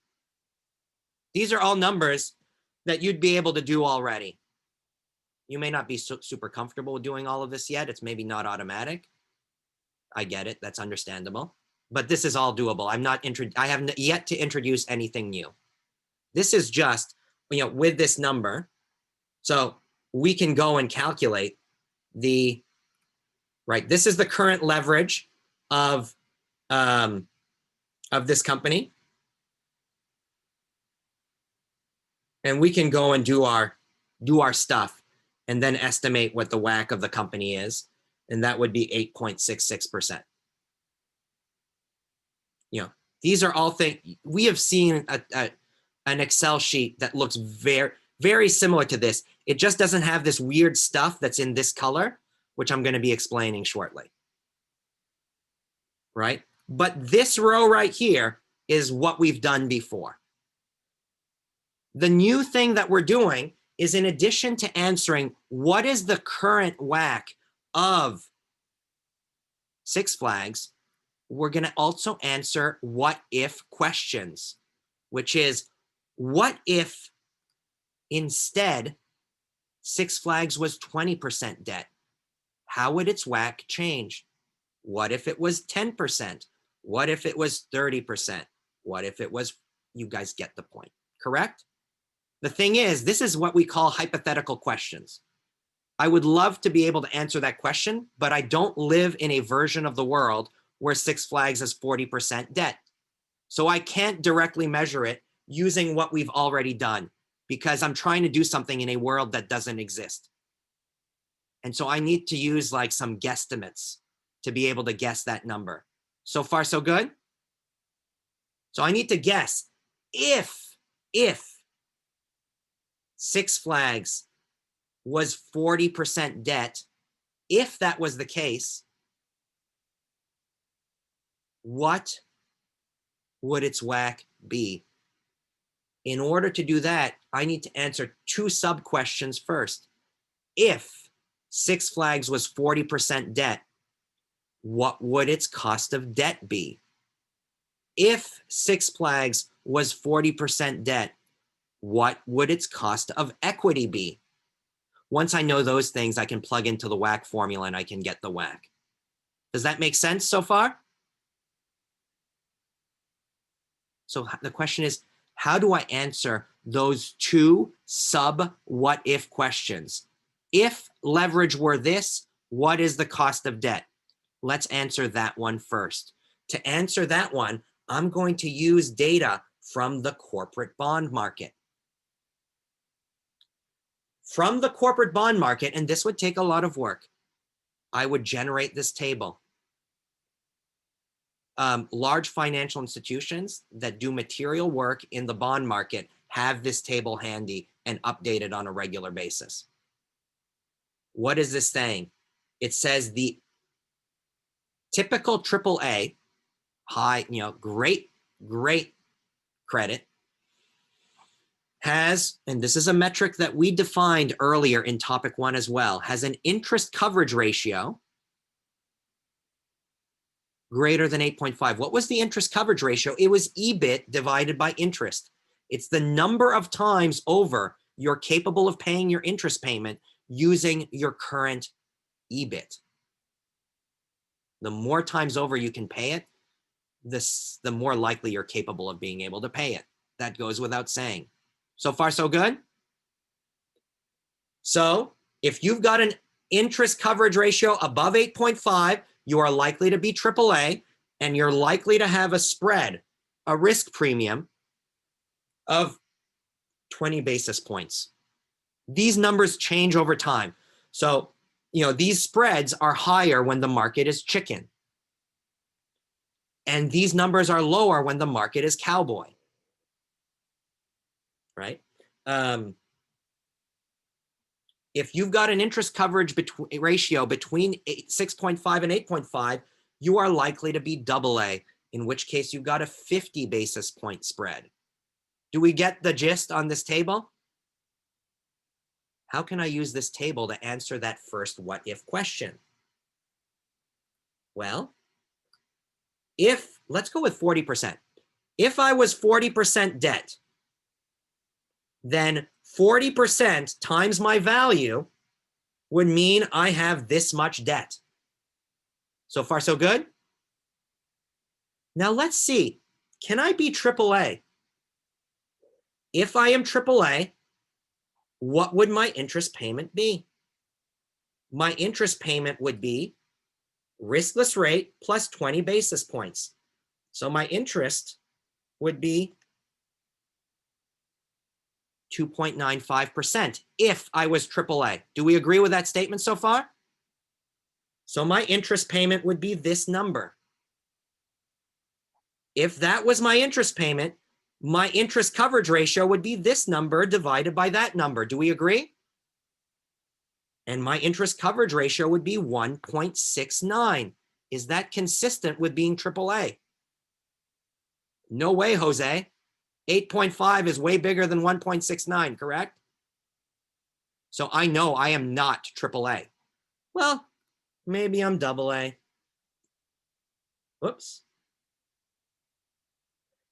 These are all numbers that you'd be able to do already. You may not be super comfortable with doing all of this yet. It's maybe not automatic. I get it. That's understandable. But this is all doable. I haven't yet to introduce anything new. This is just, with this number. So we can go and calculate this is the current leverage of this company. And we can go and do our stuff and then estimate what the WACC of the company is. And that would be 8.66%. These are all things we have seen an Excel sheet that looks very, very similar to this. It just doesn't have this weird stuff that's in this color, which I'm going to be explaining shortly. Right? But this row right here is what we've done before. The new thing that we're doing is, in addition to answering what is the current WACC of Six Flags, we're going to also answer what if questions, which is, what if instead Six Flags was 20% debt? How would its WACC change? What if it was 10%? What if it was 30%? What if it was, you guys get the point, correct? The thing is, this is what we call hypothetical questions. I would love to be able to answer that question, but I don't live in a version of the world where Six Flags has 40% debt. So I can't directly measure it using what we've already done, because I'm trying to do something in a world that doesn't exist. And so I need to use like some guesstimates to be able to guess that number. So far, so good? So I need to guess if Six Flags was 40% debt, if that was the case, what would its WACC be? In order to do that, I need to answer two sub-questions first. If Six Flags was 40% debt, what would its cost of debt be? If Six Flags was 40% debt, what would its cost of equity be? Once I know those things, I can plug into the WACC formula and I can get the WACC. Does that make sense so far? So the question is, how do I answer those two sub what if questions? If leverage were this, what is the cost of debt? Let's answer that one first. To answer that one, I'm going to use data from the corporate bond market. From the corporate bond market, and this would take a lot of work, I would generate this table. Large financial institutions that do material work in the bond market have this table handy and update it on a regular basis. What is this saying? It says the typical AAA, high, great credit, has, and this is a metric that we defined earlier in topic 1 as well, has an interest coverage ratio greater than 8.5. What was the interest coverage ratio? It was EBIT divided by interest. It's the number of times over you're capable of paying your interest payment using your current EBIT. The more times over you can pay it, the more likely you're capable of being able to pay it. That goes without saying. So far, so good? So if you've got an interest coverage ratio above 8.5, you are likely to be AAA, and you're likely to have a spread, a risk premium of 20 basis points. These numbers change over time. So, these spreads are higher when the market is chicken. And these numbers are lower when the market is cowboy. Right? If you've got an interest coverage ratio between 6.5 and 8.5, you are likely to be AA, in which case you've got a 50 basis point spread. Do we get the gist on this table? How can I use this table to answer that first what if question? Well, let's go with 40%. If I was 40% debt, then 40% times my value would mean I have this much debt. So far, so good? Now let's see, can I be AAA? If I am AAA, what would my interest payment be? My interest payment would be riskless rate plus 20 basis points. So my interest would be 2.95% if I was AAA. Do we agree with that statement so far? So my interest payment would be this number. If that was my interest payment, my interest coverage ratio would be this number divided by that number. Do we agree? And my interest coverage ratio would be 1.69. Is that consistent with being AAA? No way, Jose. 8.5 is way bigger than 1.69, correct? So I know I am not AAA. Well, maybe I'm AA. Whoops.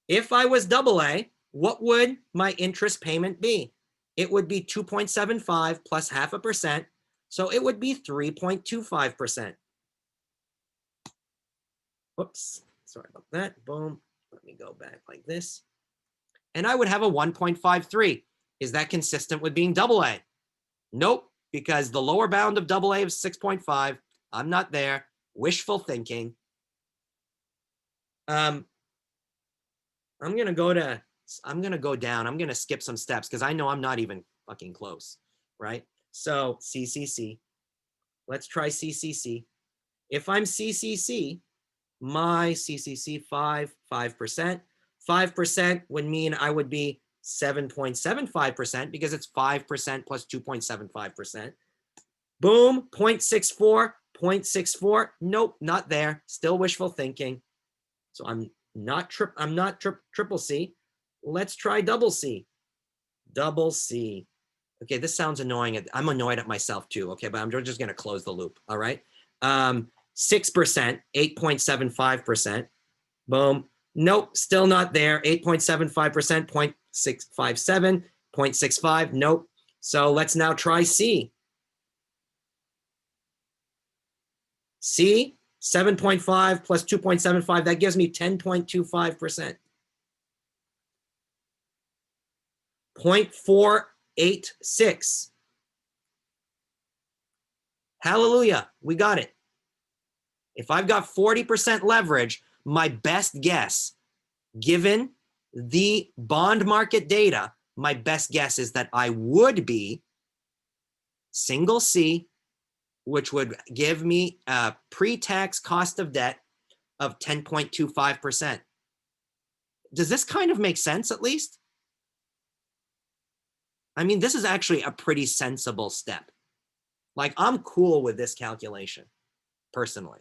If I was AA, what would my interest payment be? It would be 2.75 plus 0.5%, so it would be 3.25%. Whoops, sorry about that. Boom. Let me go back like this. And I would have a 1.53. Is that consistent with being AA? Nope, because the lower bound of AA is 6.5. I'm not there. Wishful thinking. I'm gonna go down. I'm gonna skip some steps because I know I'm not even fucking close, right? So CCC. Let's try CCC. If I'm CCC, my CCC 5%. 5% would mean I would be 7.75% because it's 5% plus 2.75%. Boom, 0.64, 0.64. Nope, not there. Still wishful thinking. So I'm not triple C. Let's try double C. Double C. Okay, this sounds annoying. I'm annoyed at myself too. Okay, but I'm just going to close the loop. All right. 6%, 8.75%. Boom. Nope, still not there. 8.75%, 0.657, 0.65. Nope. So let's now try C. C, 7.5 plus 2.75, that gives me 10.25%. 0.486. Hallelujah, we got it. If I've got 40% leverage, my best guess, given the bond market data, my best guess is that I would be single C, which would give me a pre-tax cost of debt of 10.25%. Does this kind of make sense at least? I mean, this is actually a pretty sensible step. Like, I'm cool with this calculation, personally.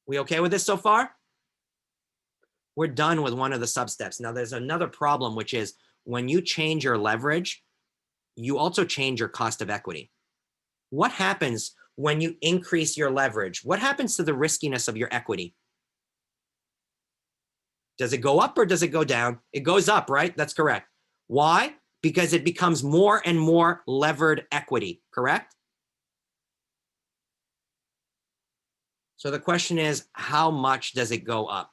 We okay with this so far? We're done with one of the sub-steps. Now, there's another problem, which is when you change your leverage, you also change your cost of equity. What happens when you increase your leverage? What happens to the riskiness of your equity? Does it go up or does it go down? It goes up, right? That's correct. Why? Because it becomes more and more levered equity, correct? So the question is, how much does it go up?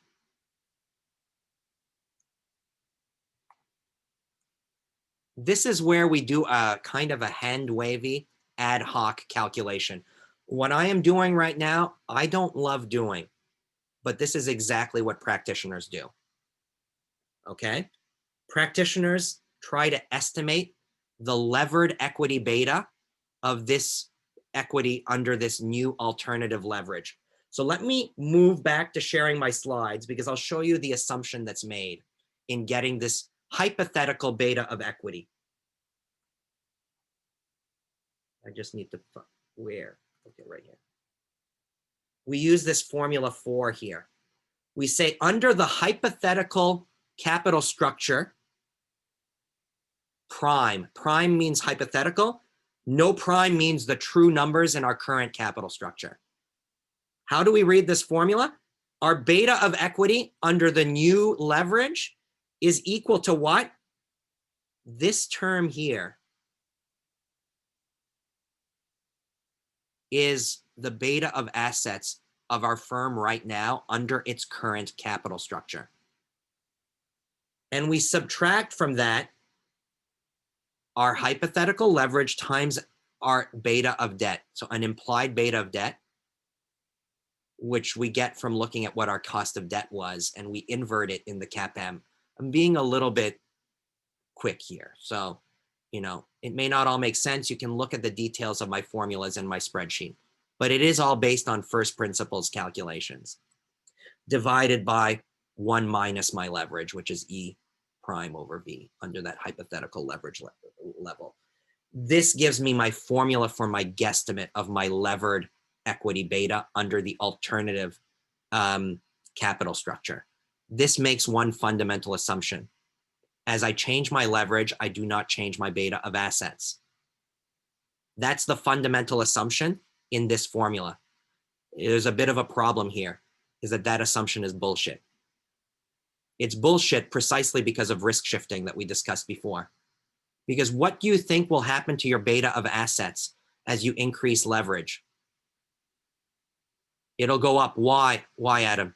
This is where we do a kind of a hand-wavy ad hoc calculation. What I am doing right now, I don't love doing, but this is exactly what practitioners do. Okay? Practitioners try to estimate the levered equity beta of this equity under this new alternative leverage. So let me move back to sharing my slides because I'll show you the assumption that's made in getting this hypothetical beta of equity. I just need to, where? Okay, right here. We use this formula 4 here. We say under the hypothetical capital structure, prime means hypothetical. No prime means the true numbers in our current capital structure. How do we read this formula? Our beta of equity under the new leverage is equal to what? This term here is the beta of assets of our firm right now under its current capital structure. And we subtract from that our hypothetical leverage times our beta of debt. So an implied beta of debt, which we get from looking at what our cost of debt was, and we invert it in the CAPM. I'm being a little bit quick here. So, you know, it may not all make sense. You can look at the details of my formulas in my spreadsheet, but it is all based on first principles calculations divided by 1 minus my leverage, which is E prime over V under that hypothetical leverage level. This gives me my formula for my guesstimate of my levered equity beta under the alternative capital structure. This makes one fundamental assumption. As I change my leverage, I do not change my beta of assets. That's the fundamental assumption in this formula. There's a bit of a problem here, is that that assumption is bullshit. It's bullshit precisely because of risk shifting that we discussed before. Because what do you think will happen to your beta of assets as you increase leverage? It'll go up. Why? Why, Adam?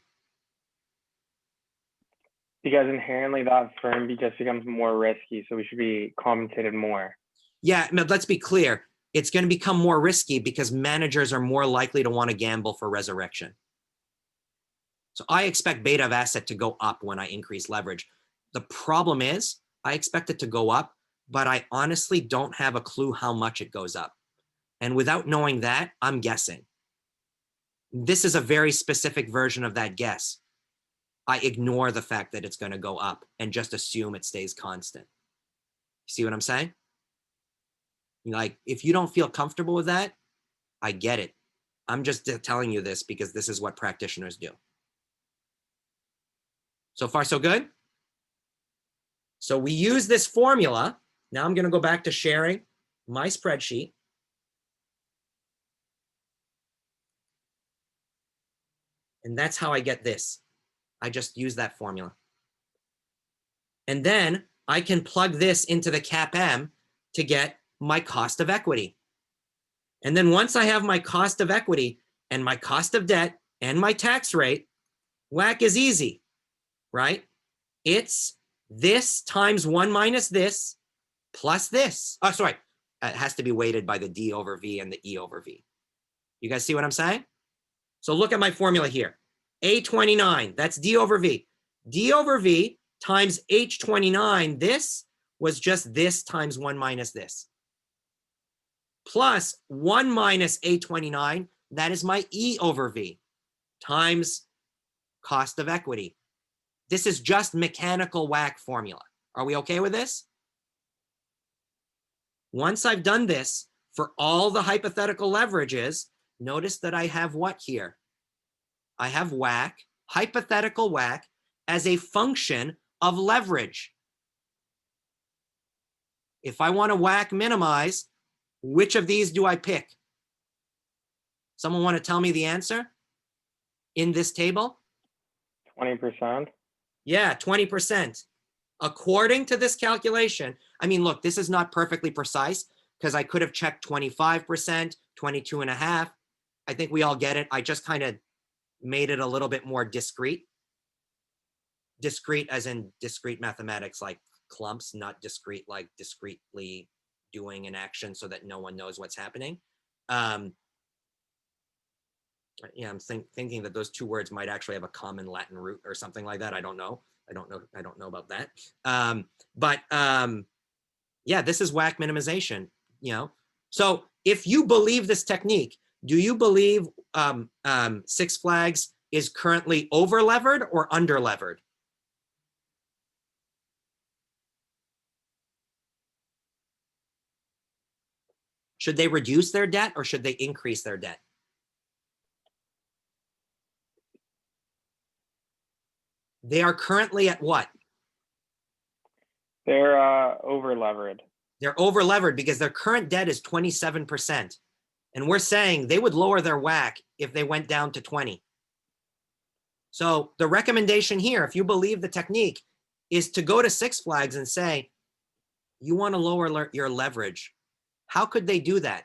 Because inherently that firm just becomes more risky, so we should be compensated more. Yeah, no, let's be clear. It's going to become more risky because managers are more likely to want to gamble for resurrection. So I expect beta of asset to go up when I increase leverage. The problem is I expect it to go up, but I honestly don't have a clue how much it goes up. And without knowing that, I'm guessing. This is a very specific version of that guess. I ignore the fact that it's going to go up and just assume it stays constant. See what I'm saying? Like, if you don't feel comfortable with that, I get it. I'm just telling you this because this is what practitioners do. So far, so good? So we use this formula. Now I'm going to go back to sharing my spreadsheet. And that's how I get this. I just use that formula. And then I can plug this into the CAPM to get my cost of equity. And then once I have my cost of equity and my cost of debt and my tax rate, WACC is easy, right? It's this times 1 minus this plus this. Oh, sorry, it has to be weighted by the D over V and the E over V. You guys see what I'm saying? So look at my formula here. A29, that's D over V. D over V times H29, this was just this times 1 minus this. Plus 1 minus A29, that is my E over V, times cost of equity. This is just mechanical WACC formula. Are we okay with this? Once I've done this for all the hypothetical leverages, notice that I have what here? I have WACC, hypothetical WACC, as a function of leverage. If I want to WACC minimize, which of these do I pick? Someone want to tell me the answer in this table? 20%. Yeah, 20%. According to this calculation, I mean, look, this is not perfectly precise because I could have checked 25%, 22.5. I think we all get it. I just kind of made it a little bit more discrete. Discrete as in discrete mathematics, like clumps, not discrete like discretely doing an action so that no one knows what's happening. Yeah, I'm thinking that those two words might actually have a common Latin root or something like that. I don't know. I don't know about that. Yeah, this is WACC minimization, you know. So if you believe this technique, do you believe Six Flags is currently over levered or under levered? Should they reduce their debt or should they increase their debt? They are currently at what? They're over levered. They're over levered because their current debt is 27%. And we're saying they would lower their WACC if they went down to 20. So the recommendation here, if you believe the technique, is to go to Six Flags and say, you want to lower your leverage. How could they do that?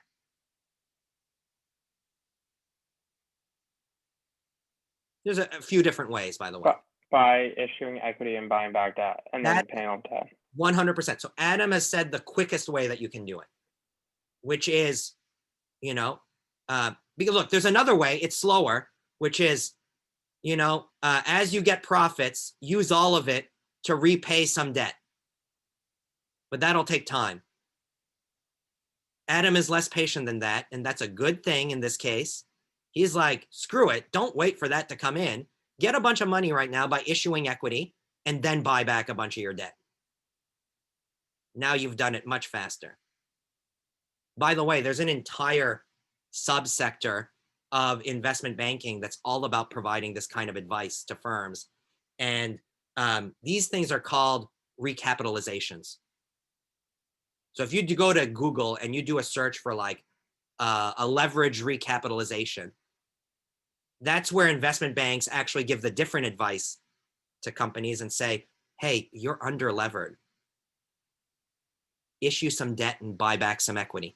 There's a few different ways, by the way. By issuing equity and buying back debt and then paying off debt. 100%. So Adam has said the quickest way that you can do it, which is, you know, because look, there's another way, it's slower, which is, you know, as you get profits, use all of it to repay some debt. But that'll take time. Adam is less patient than that, and that's a good thing in this case. He's like, screw it, don't wait for that to come in. Get a bunch of money right now by issuing equity and then buy back a bunch of your debt. Now you've done it much faster. By the way, there's an entire subsector of investment banking that's all about providing this kind of advice to firms. And these things are called recapitalizations. So if you go to Google and you do a search for like a leverage recapitalization, that's where investment banks actually give the different advice to companies and say, hey, you're under levered. Issue some debt and buy back some equity.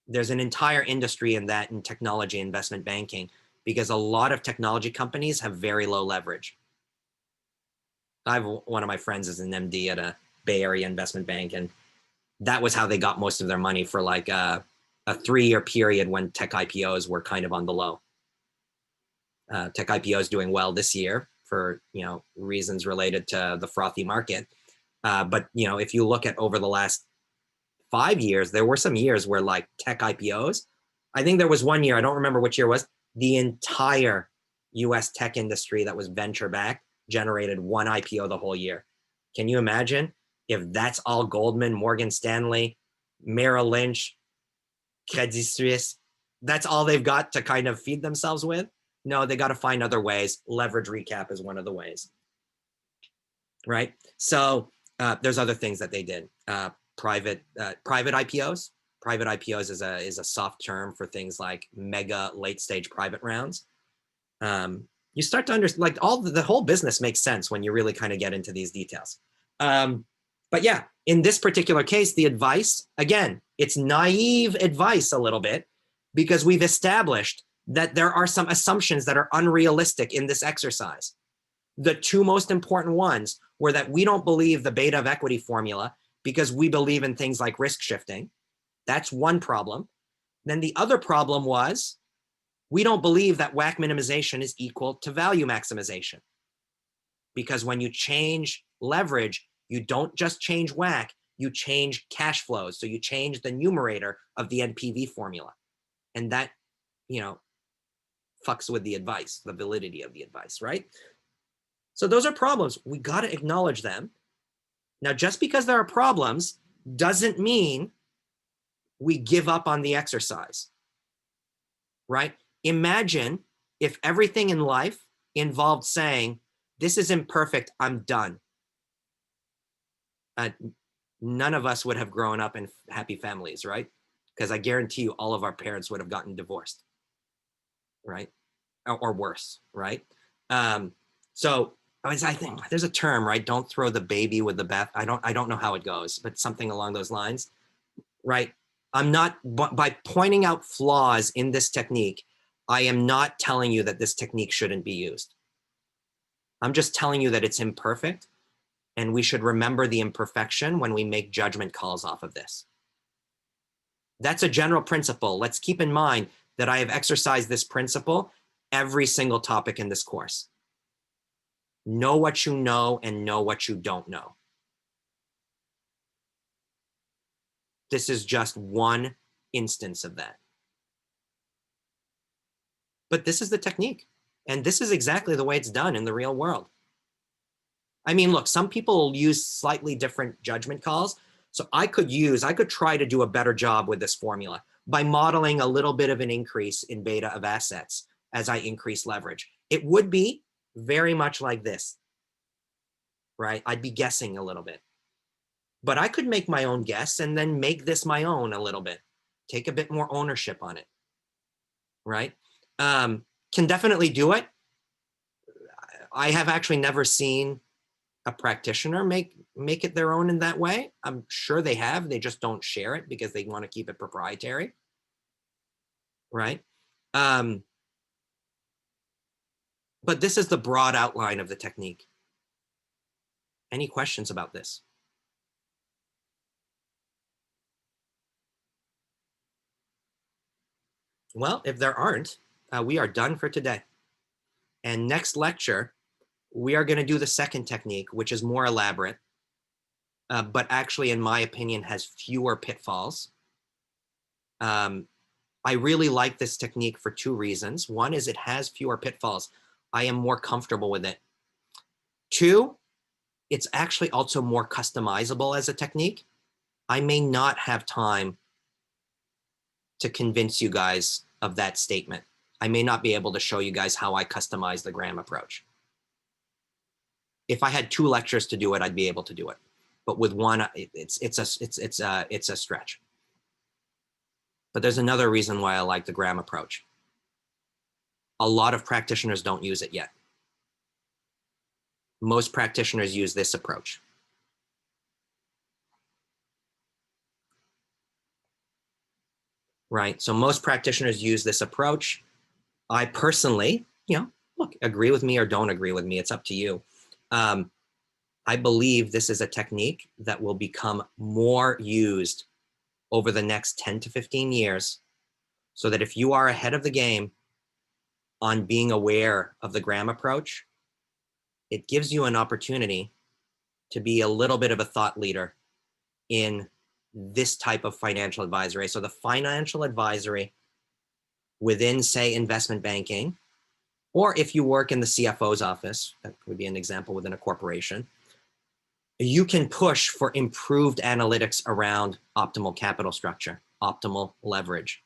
There's an entire industry in that in technology investment banking because a lot of technology companies have very low leverage. One of my friends is an MD at a Bay Area investment bank, and that was how they got most of their money for like a 3-year period when tech IPOs were kind of on the low. Tech IPOs doing well this year for, you know, reasons related to the frothy market. But, you know, if you look at over the last 5 years, there were some years where like tech IPOs, I think there was one year, I don't remember which year it was, the entire US tech industry that was venture backed generated one IPO the whole year. Can you imagine if that's all Goldman, Morgan Stanley, Merrill Lynch, Credit Suisse, that's all they've got to kind of feed themselves with? No, they got to find other ways. Leverage recap is one of the ways, right? So there's other things that they did. Private IPOs. Private IPOs is a soft term for things like mega late stage private rounds. You start to understand, like the whole business makes sense when you really kind of get into these details. But yeah, in this particular case, the advice, again, it's naive advice a little bit because we've established that there are some assumptions that are unrealistic in this exercise. The two most important ones were that we don't believe the beta of equity formula because we believe in things like risk shifting. That's one problem. Then the other problem was we don't believe that WACC minimization is equal to value maximization. Because when you change leverage, you don't just change WACC, you change cash flows. So you change the numerator of the NPV formula. And that, fucks with the advice, the validity of the advice, right? So those are problems. We got to acknowledge them. Now, just because there are problems doesn't mean we give up on the exercise, right? Imagine if everything in life involved saying, this is imperfect, I'm done. None of us would have grown up in happy families, right? Because I guarantee you all of our parents would have gotten divorced, right? Or worse, right? So I think there's a term, right? Don't throw the baby with the bath. I don't know how it goes, but something along those lines, right? I'm not, by pointing out flaws in this technique, I am not telling you that this technique shouldn't be used. I'm just telling you that it's imperfect, and we should remember the imperfection when we make judgment calls off of this. That's a general principle. Let's keep in mind that I have exercised this principle every single topic in this course. Know what you know and know what you don't know. This is just one instance of that. But this is the technique. And this is exactly the way it's done in the real world. I mean, look, some people will use slightly different judgment calls. So I could try to do a better job with this formula by modeling a little bit of an increase in beta of assets as I increase leverage. It would be very much like this, right? I'd be guessing a little bit. But I could make my own guess and then make this my own a little bit. Take a bit more ownership on it, right? Can definitely do it. I have actually never seen a practitioner make it their own in that way. I'm sure they have. They just don't share it because they want to keep it proprietary, right? But this is the broad outline of the technique. Any questions about this? Well, if there aren't, we are done for today. And next lecture, we are going to do the second technique, which is more elaborate, but actually, in my opinion, has fewer pitfalls. I really like this technique for two reasons. One is it has fewer pitfalls. I am more comfortable with it. Two, it's actually also more customizable as a technique. I may not have time to convince you guys of that statement. I may not be able to show you guys how I customize the Graham approach. If I had 2 lectures to do it, I'd be able to do it. But with one, it's a stretch. But there's another reason why I like the Graham approach. A lot of practitioners don't use it yet. Most practitioners use this approach. Right? So most practitioners use this approach. I personally, look, agree with me or don't agree with me. It's up to you. I believe this is a technique that will become more used over the next 10 to 15 years, so that if you are ahead of the game on being aware of the Graham approach, it gives you an opportunity to be a little bit of a thought leader in this type of financial advisory. So the financial advisory within, say, investment banking, or if you work in the CFO's office, that would be an example within a corporation, you can push for improved analytics around optimal capital structure, optimal leverage.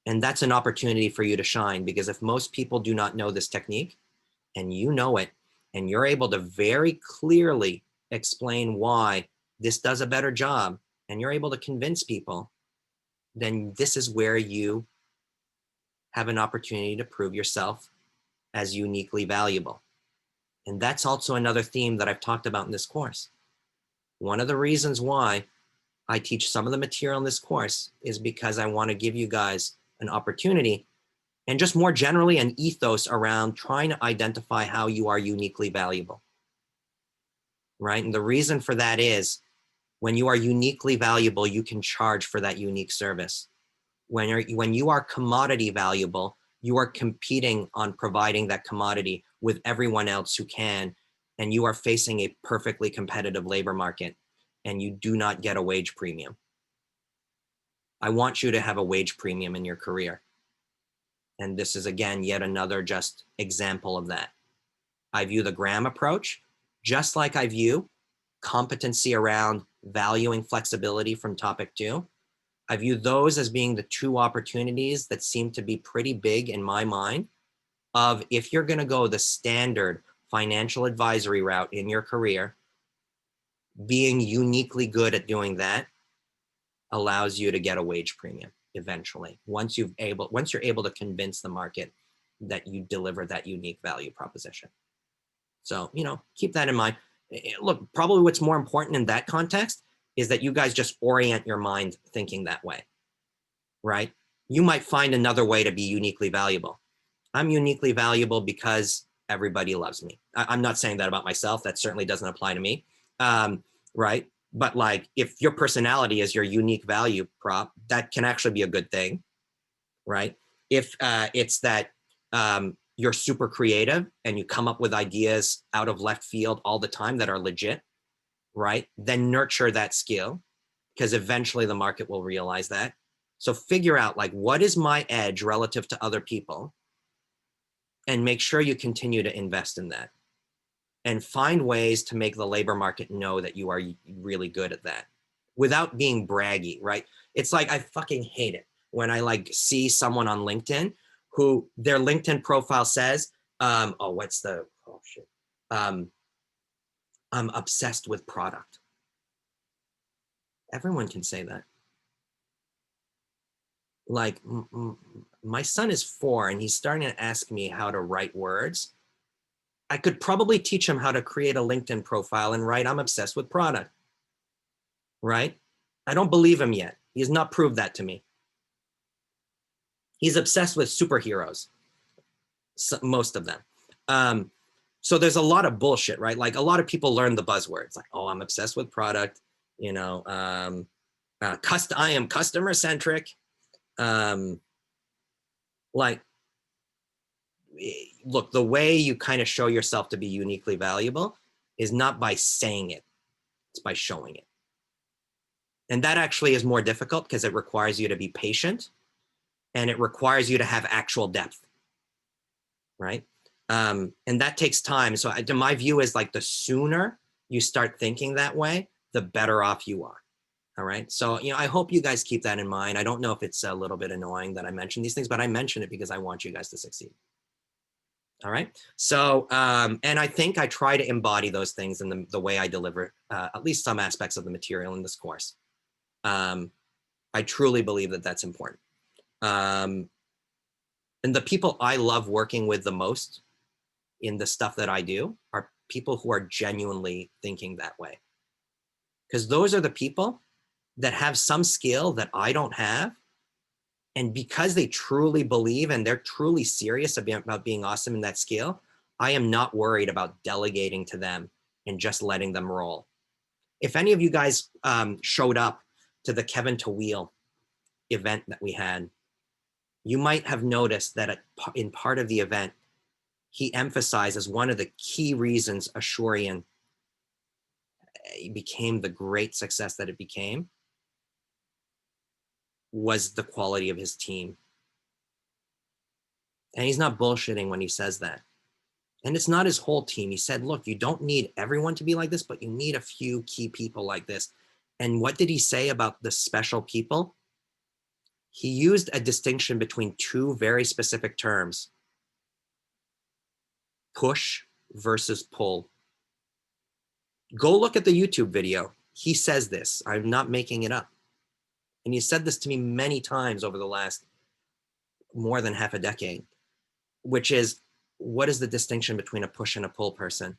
And that's an opportunity for you to shine, because if most people do not know this technique and you know it, and you're able to very clearly explain why this does a better job, and you're able to convince people, then this is where you have an opportunity to prove yourself as uniquely valuable. And that's also another theme that I've talked about in this course. One of the reasons why I teach some of the material in this course is because I want to give you guys an opportunity, and just more generally an ethos around trying to identify how you are uniquely valuable. right? And the reason for that is when you are uniquely valuable, you can charge for that unique service. When you are commodity valuable, you are competing on providing that commodity with everyone else who can, and you are facing a perfectly competitive labor market, and you do not get a wage premium. I want you to have a wage premium in your career. And this is, again, yet another just example of that. I view the Graham approach just like I view competency around valuing flexibility from topic 2. I view those as being the 2 opportunities that seem to be pretty big in my mind of if you're going to go the standard financial advisory route in your career, being uniquely good at doing that allows you to get a wage premium eventually once you're able to convince the market that you deliver that unique value proposition. So, keep that in mind. Look, probably what's more important in that context is that you guys just orient your mind thinking that way, right? You might find another way to be uniquely valuable. I'm uniquely valuable because everybody loves me. I'm not saying that about myself. That certainly doesn't apply to me, right? But like, if your personality is your unique value prop, that can actually be a good thing, right? If it's that you're super creative and you come up with ideas out of left field all the time that are legit, right? Then nurture that skill, because eventually the market will realize that. So figure out, like, what is my edge relative to other people, and make sure you continue to invest in that and find ways to make the labor market know that you are really good at that without being braggy, right? It's like, I fucking hate it when I like see someone on LinkedIn who their LinkedIn profile says, I'm obsessed with product. Everyone can say that. Like, my son is 4 and he's starting to ask me how to write words. I could probably teach him how to create a LinkedIn profile and write, I'm obsessed with product, right? I don't believe him yet. He has not proved that to me. He's obsessed with superheroes, most of them. So there's a lot of bullshit, right? Like, a lot of people learn the buzzwords, like, oh, I'm obsessed with product, I am customer centric. Like, look, the way you kind of show yourself to be uniquely valuable is not by saying it, it's by showing it. And that actually is more difficult because it requires you to be patient and it requires you to have actual depth, right? And that takes time. So my view is, like, the sooner you start thinking that way, the better off you are. All right. So, I hope you guys keep that in mind. I don't know if it's a little bit annoying that I mention these things, but I mention it because I want you guys to succeed. All right. So, and I think I try to embody those things in the way I deliver at least some aspects of the material in this course. I truly believe that that's important. And the people I love working with the most in the stuff that I do are people who are genuinely thinking that way. Because those are the people that have some skill that I don't have. And because they truly believe and they're truly serious about being awesome in that skill, I am not worried about delegating to them and just letting them roll. If any of you guys showed up to the Kevin Tawil event that we had, you might have noticed that in part of the event, he emphasizes one of the key reasons Ashurian became the great success that it became was the quality of his team. And he's not bullshitting when he says that. And it's not his whole team. He said, look, you don't need everyone to be like this, but you need a few key people like this. And what did he say about the special people? He used a distinction between 2 very specific terms: push versus pull. Go look at the YouTube video. He says this. I'm not making it up. And he said this to me many times over the last more than half a decade, which is, what is the distinction between a push and a pull person?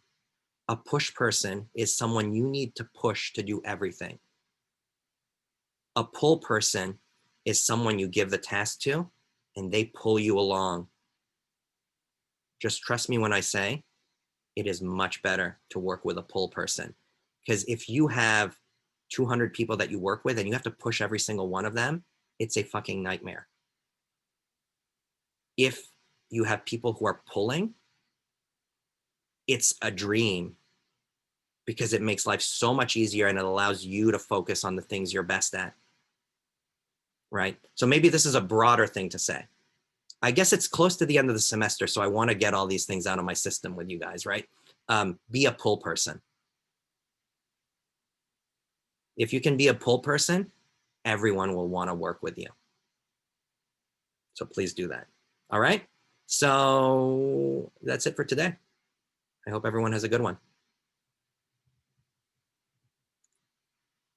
A push person is someone you need to push to do everything. A pull person is someone you give the task to and they pull you along. Just trust me when I say it is much better to work with a pull person. Because if you have 200 people that you work with and you have to push every single one of them, it's a fucking nightmare. If you have people who are pulling, it's a dream because it makes life so much easier and it allows you to focus on the things you're best at. Right? So maybe this is a broader thing to say. I guess it's close to the end of the semester, so I want to get all these things out of my system with you guys, right? Be a pull person. If you can be a pull person, everyone will want to work with you. So please do that. All right. So that's it for today. I hope everyone has a good one.